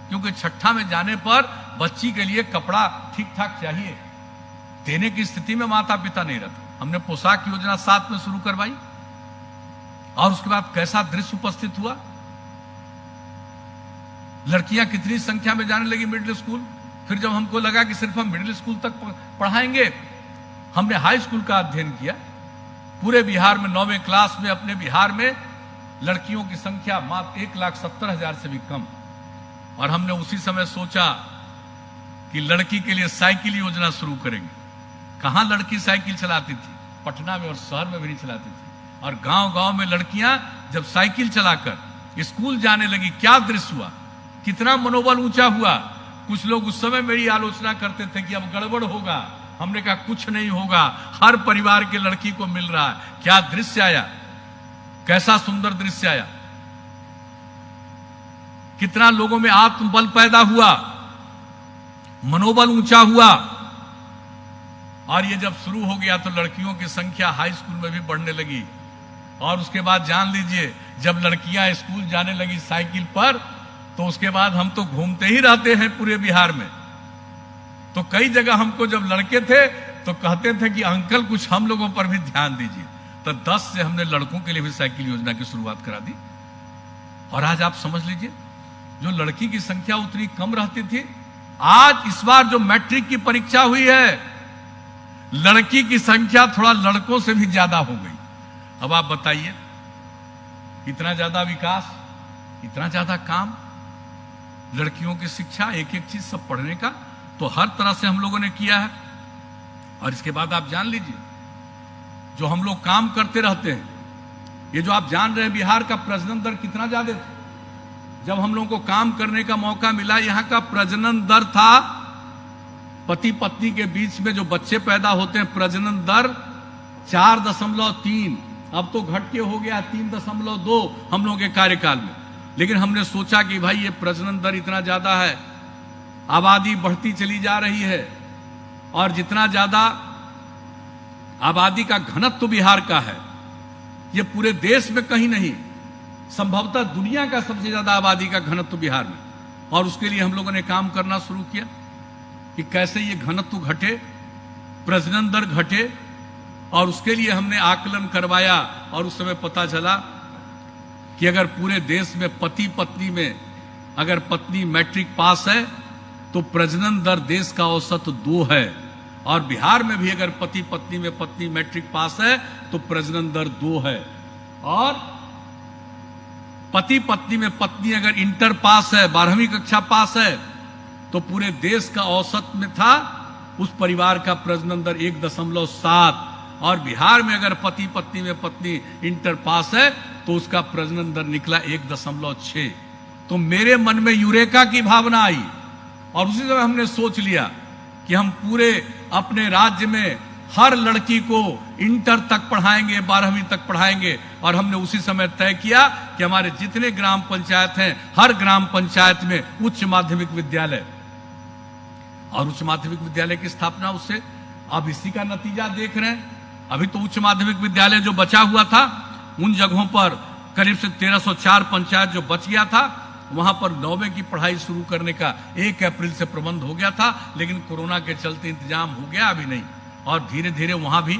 क्योंकि 6ठा में जाने पर बच्ची के लिए कपड़ा ठीक ठाक चाहिए, देने की स्थिति में माता पिता नहीं रहते। हमने पोशाक योजना 7 में शुरू करवाई, और उसके बाद कैसा दृश्य उपस्थित हुआ। लड़कियां कितनी संख्या में जाने लगी मिडिल स्कूल। फिर जब हमको लगा कि सिर्फ हम मिडिल स्कूल तक पढ़ाएंगे, हमने हाई स्कूल का अध्ययन किया। पूरे बिहार में 9वें क्लास में अपने बिहार में लड़कियों की संख्या मात्र 1,70,000 से भी कम। और हमने उसी समय सोचा कि लड़की के लिए साइकिल योजना शुरू करेंगे। कहां लड़की साइकिल चलाती थी, पटना में और शहर में भी नहीं चलाती थी। और गांव गांव में लड़कियां जब साइकिल चलाकर स्कूल जाने लगी, क्या दृश्य हुआ, कितना मनोबल ऊंचा हुआ। कुछ लोग उस समय मेरी आलोचना करते थे कि अब गड़बड़ होगा। हमने कहा कुछ नहीं होगा, हर परिवार के लड़की को मिल रहा है। क्या दृश्य आया, कैसा सुंदर दृश्य आया। कितना लोगों में आत्मबल पैदा हुआ, मनोबल ऊंचा हुआ। और ये जब शुरू हो गया तो लड़कियों की संख्या हाई स्कूल में भी बढ़ने लगी। और उसके बाद जान लीजिए, जब लड़कियां स्कूल जाने लगी साइकिल पर, तो उसके बाद हम तो घूमते ही रहते हैं पूरे बिहार में। तो कई जगह हमको जब लड़के थे तो कहते थे कि अंकल कुछ हम लोगों पर भी ध्यान दीजिए। तो 10 से हमने लड़कों के लिए भी साइकिल योजना की शुरुआत करा दी। और आज आप समझ लीजिए, जो लड़की की संख्या उतनी कम रहती थी, आज इस बार जो मैट्रिक की परीक्षा हुई है, लड़की की संख्या थोड़ा लड़कों से भी ज्यादा हो गई। अब आप बताइए, इतना ज्यादा विकास, इतना ज्यादा काम। लड़कियों की शिक्षा, एक एक चीज सब पढ़ने का, तो हर तरह से हम लोगों ने किया है। और इसके बाद आप जान लीजिए, जो हम लोग काम करते रहते हैं, ये जो आप जान रहे हैं बिहार का प्रजनन दर कितना ज्यादा था। जब हम लोगों को काम करने का मौका मिला, यहाँ का प्रजनन दर था, पति पत्नी के बीच में जो बच्चे पैदा होते हैं, प्रजनन दर 4.3, अब तो घट के हो गया 3.2 हम लोगों के कार्यकाल में। लेकिन हमने सोचा कि भाई ये प्रजनन दर इतना ज्यादा है, आबादी बढ़ती चली जा रही है, और जितना ज्यादा आबादी का घनत्व बिहार का है, ये पूरे देश में कहीं नहीं, संभवतः दुनिया का सबसे ज्यादा आबादी का घनत्व बिहार में। और उसके लिए हम लोगों ने काम करना शुरू किया कि कैसे ये घनत्व घटे, प्रजनन दर घटे, और उसके लिए हमने आकलन करवाया। और उस समय पता चला कि अगर पूरे देश में पति पत्नी में अगर पत्नी मैट्रिक पास है तो प्रजनन दर देश का औसत 2 है, और बिहार में भी अगर पति पत्नी में पत्नी मैट्रिक पास है तो प्रजनन दर 2 है। और पति पत्नी में पत्नी अगर इंटर पास है, 12वीं कक्षा पास है, तो पूरे देश का औसत में था उस परिवार का प्रजनन दर 1.7, और बिहार में अगर पति पत्नी में पत्नी इंटर पास है तो उसका प्रजनन दर निकला 1.6। तो मेरे मन में यूरेका की भावना आई, और उसी समय हमने सोच लिया कि हम पूरे अपने राज्य में हर लड़की को इंटर तक पढ़ाएंगे, 12वीं तक पढ़ाएंगे। और हमने उसी समय तय किया कि हमारे जितने ग्राम पंचायत हैं, हर ग्राम पंचायत में उच्च माध्यमिक विद्यालय, और उच्च माध्यमिक विद्यालय की स्थापना उससे अब इसी का नतीजा देख रहे हैं। अभी तो उच्च माध्यमिक विद्यालय जो बचा हुआ था, उन जगहों पर करीब से 1304 पंचायत जो बच गया था, वहां पर 9वीं की पढ़ाई शुरू करने का 1 अप्रैल से प्रबंध हो गया था, लेकिन कोरोना के चलते इंतजाम हो गया अभी नहीं, और धीरे धीरे वहां भी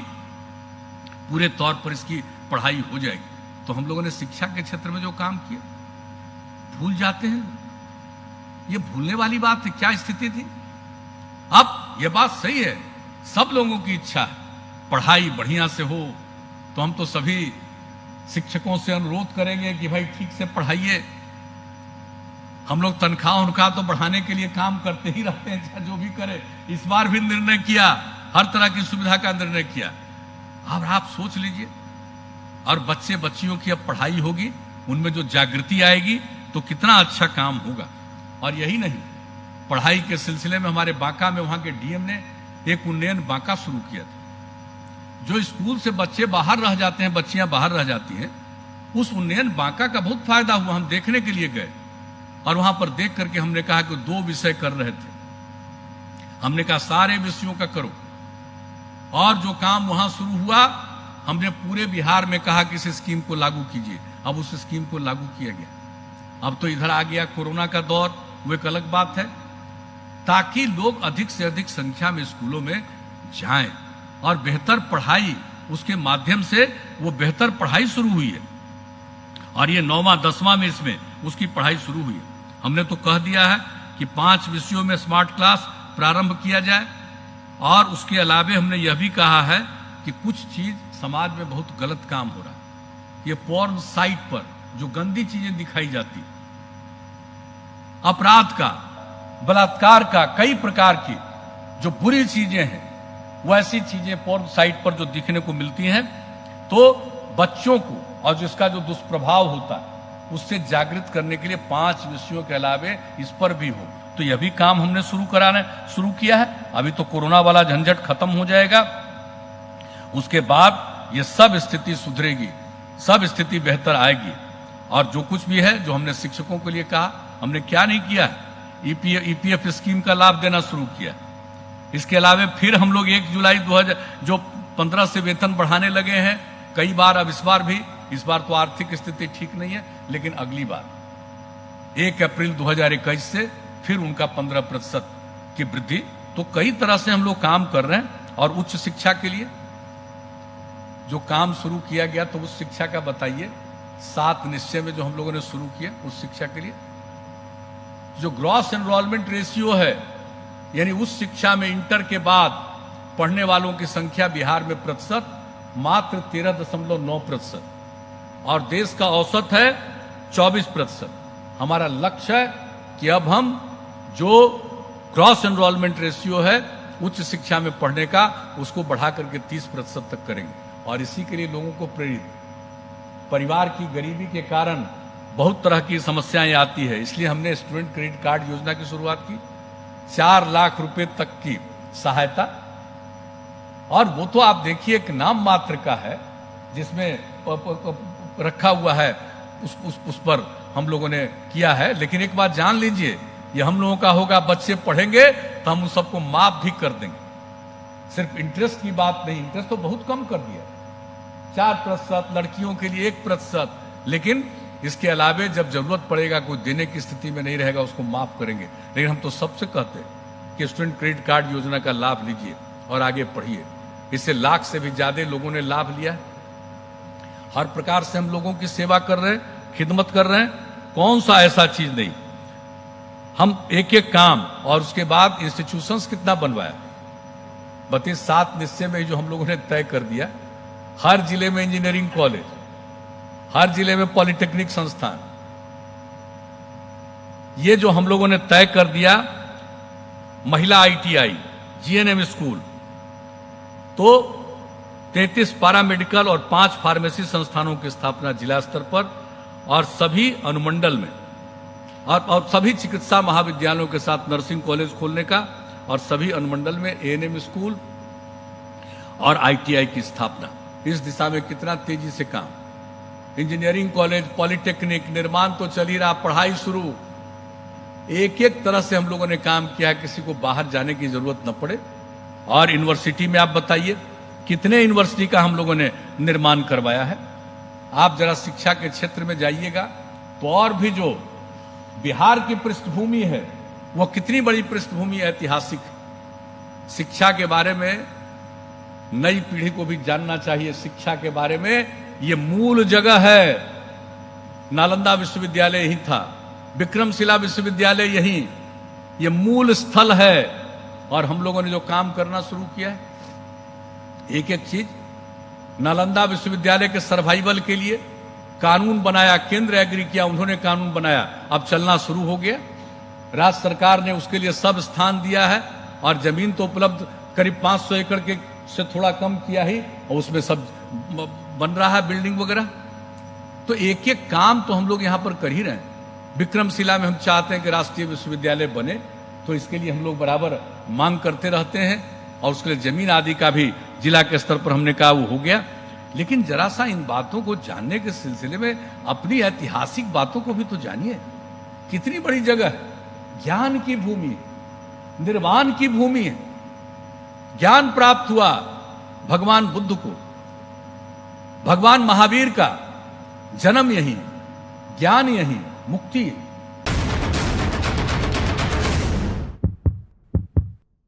पूरे तौर पर इसकी पढ़ाई हो जाएगी। तो हम लोगों ने शिक्षा के क्षेत्र में जो काम किया, भूल जाते हैं, ये भूलने वाली बात है। क्या स्थिति थी? अब यह बात सही है, सब लोगों की इच्छा है पढ़ाई बढ़िया से हो, तो हम तो सभी शिक्षकों से अनुरोध करेंगे कि भाई ठीक से पढ़ाइए। हम लोग तनख्वाह तो बढ़ाने के लिए काम करते ही रहते हैं, चाहे जो भी करे। इस बार भी निर्णय किया, हर तरह की सुविधा का निर्णय किया। अब आप सोच लीजिए, और बच्चे बच्चियों की अब पढ़ाई होगी, उनमें जो जागृति आएगी तो कितना अच्छा काम होगा। और यही नहीं, पढ़ाई के सिलसिले में हमारे बांका में वहां के डीएम ने एक उन्नयन बांका शुरू किया था। जो स्कूल से बच्चे बाहर रह जाते हैं, बच्चियां बाहर रह जाती हैं, उस उन्नयन बांका का बहुत फायदा हुआ। हम देखने के लिए गए, और वहां पर देख करके हमने कहा कि 2 विषय कर रहे थे। हमने कहा सारे विषयों का करो, और जो काम वहां शुरू हुआ, हमने पूरे बिहार में कहा कि इस स्कीम को लागू कीजिए। अब उस स्कीम को लागू किया गया। अब तो इधर आ गया कोरोना का दौर, वो एक अलग बात है, ताकि लोग अधिक से अधिक संख्या में स्कूलों में जाएं, और बेहतर पढ़ाई, उसके माध्यम से वो बेहतर पढ़ाई शुरू हुई है। और ये 9वां 10वां में इसमें उसकी पढ़ाई शुरू हुई है। हमने तो कह दिया है कि 5 विषयों में स्मार्ट क्लास प्रारंभ किया जाए, और उसके अलावे हमने यह भी कहा है कि कुछ चीज समाज में बहुत गलत काम हो रहा है। ये पोर्न साइट पर जो गंदी चीजें दिखाई जाती, अपराध का, बलात्कार का, कई प्रकार की जो बुरी चीजें हैं, वो ऐसी चीजें पोर्न साइट पर जो दिखने को मिलती हैं, तो बच्चों को और जिसका जो दुष्प्रभाव होता है उससे जागृत करने के लिए 5 विषयों के अलावे इस पर भी हो। तो यह भी काम हमने शुरू किया है। अभी तो कोरोना वाला झंझट खत्म हो जाएगा, उसके बाद ये सब स्थिति सुधरेगी, सब स्थिति बेहतर आएगी। और जो कुछ भी है, जो हमने शिक्षकों के लिए कहा, हमने क्या नहीं किया है, ईपीएफ स्कीम का लाभ देना शुरू किया। इसके अलावा फिर हम लोग 1 जुलाई 2015 से वेतन बढ़ाने लगे हैं कई बार। अब इस बार तो आर्थिक स्थिति ठीक नहीं है, लेकिन अगली बार 1 अप्रैल 2021 से फिर उनका 15% की वृद्धि। तो कई तरह से हम लोग काम कर रहे हैं। और उच्च शिक्षा के लिए जो काम शुरू किया गया, तो उस शिक्षा का बताइए। 7 निश्चय में जो हम लोगों ने शुरू किया उस शिक्षा के लिए, जो ग्रॉस एनरोलमेंट रेशियो है, यानी उस शिक्षा में इंटर के बाद पढ़ने वालों की संख्या बिहार में प्रतिशत मात्र 13.9%, और देश का औसत है 24%। हमारा लक्ष्य है कि अब हम जो क्रॉस एनरोलमेंट रेशियो है उच्च शिक्षा में पढ़ने का, उसको बढ़ा करके 30% तक करेंगे। और इसी के लिए लोगों को प्रेरित, परिवार की गरीबी के कारण बहुत तरह की समस्याएं आती है, इसलिए हमने स्टूडेंट क्रेडिट कार्ड योजना की शुरुआत की। 4 लाख रुपए तक की सहायता, और वो तो आप देखिए एक नाम मात्र का है, जिसमें रखा हुआ है उस पर हम लोगों ने किया है। लेकिन एक बात जान लीजिए, ये हम लोगों का होगा, बच्चे पढ़ेंगे तो हम उन सबको माफ भी कर देंगे। सिर्फ इंटरेस्ट की बात नहीं, इंटरेस्ट तो बहुत कम कर दिया, 4%, लड़कियों के लिए 1%, लेकिन इसके अलावे जब जरूरत पड़ेगा, कोई देने की स्थिति में नहीं रहेगा, उसको माफ करेंगे। लेकिन हम तो सबसे कहते हैं कि स्टूडेंट क्रेडिट कार्ड योजना का लाभ लीजिए और आगे पढ़िए। इससे लाख से भी ज्यादा लोगों ने लाभ लिया। हर प्रकार से हम लोगों की सेवा कर रहे हैं, खिदमत कर रहे हैं। कौन सा ऐसा चीज नहीं, हम एक एक काम, और उसके बाद इंस्टीट्यूशंस कितना बनवाया। 7 निश्चय में जो हम लोगों ने तय कर दिया, हर जिले में इंजीनियरिंग कॉलेज, हर जिले में पॉलिटेक्निक संस्थान, ये जो हम लोगों ने तय कर दिया, महिला ITI, GNM स्कूल, तो 33 पैरामेडिकल और 5 फार्मेसी संस्थानों की स्थापना जिला स्तर पर, और सभी अनुमंडल में और सभी चिकित्सा महाविद्यालयों के साथ नर्सिंग कॉलेज खोलने का, और सभी अनुमंडल में ANM स्कूल और ITI की स्थापना। इस दिशा में कितना तेजी से काम, इंजीनियरिंग कॉलेज, पॉलिटेक्निक, निर्माण तो चल ही रहा, पढ़ाई शुरू, एक एक तरह से हम लोगों ने काम किया, किसी को बाहर जाने की जरूरत न पड़े। और यूनिवर्सिटी में आप बताइए कितने यूनिवर्सिटी का हम लोगों ने निर्माण करवाया है। आप जरा शिक्षा के क्षेत्र में जाइएगा तो और भी जो बिहार की पृष्ठभूमि है, वो कितनी बड़ी पृष्ठभूमि ऐतिहासिक। शिक्षा के बारे में नई पीढ़ी को भी जानना चाहिए, शिक्षा के बारे में ये मूल जगह है। नालंदा विश्वविद्यालय यही था, विक्रमशिला विश्वविद्यालय यही, ये मूल स्थल है। और हम लोगों ने जो काम करना शुरू किया है, एक एक चीज, नालंदा विश्वविद्यालय के सर्वाइवल के लिए कानून बनाया, केंद्र एग्री किया, उन्होंने कानून बनाया, अब चलना शुरू हो गया। राज्य सरकार ने उसके लिए सब स्थान दिया है, और जमीन तो उपलब्ध करीब 500 एकड़ के से थोड़ा कम किया ही, और उसमें सब बन रहा है, बिल्डिंग वगैरह। तो एक एक काम तो हम लोग यहां पर कर ही रहे हैं। विक्रमशिला में हम चाहते हैं कि राष्ट्रीय विश्वविद्यालय बने, तो इसके लिए हम लोग बराबर मांग करते रहते हैं, और उसके लिए जमीन आदि का भी जिला के स्तर पर हमने कहा वो हो गया। लेकिन जरा सा इन बातों को जानने के सिलसिले में अपनी ऐतिहासिक बातों को भी तो जानिए। कितनी बड़ी जगह है, ज्ञान की भूमि, निर्वाण की भूमि है। ज्ञान प्राप्त हुआ भगवान बुद्ध को, भगवान महावीर का जन्म यही, ज्ञान यही, मुक्ति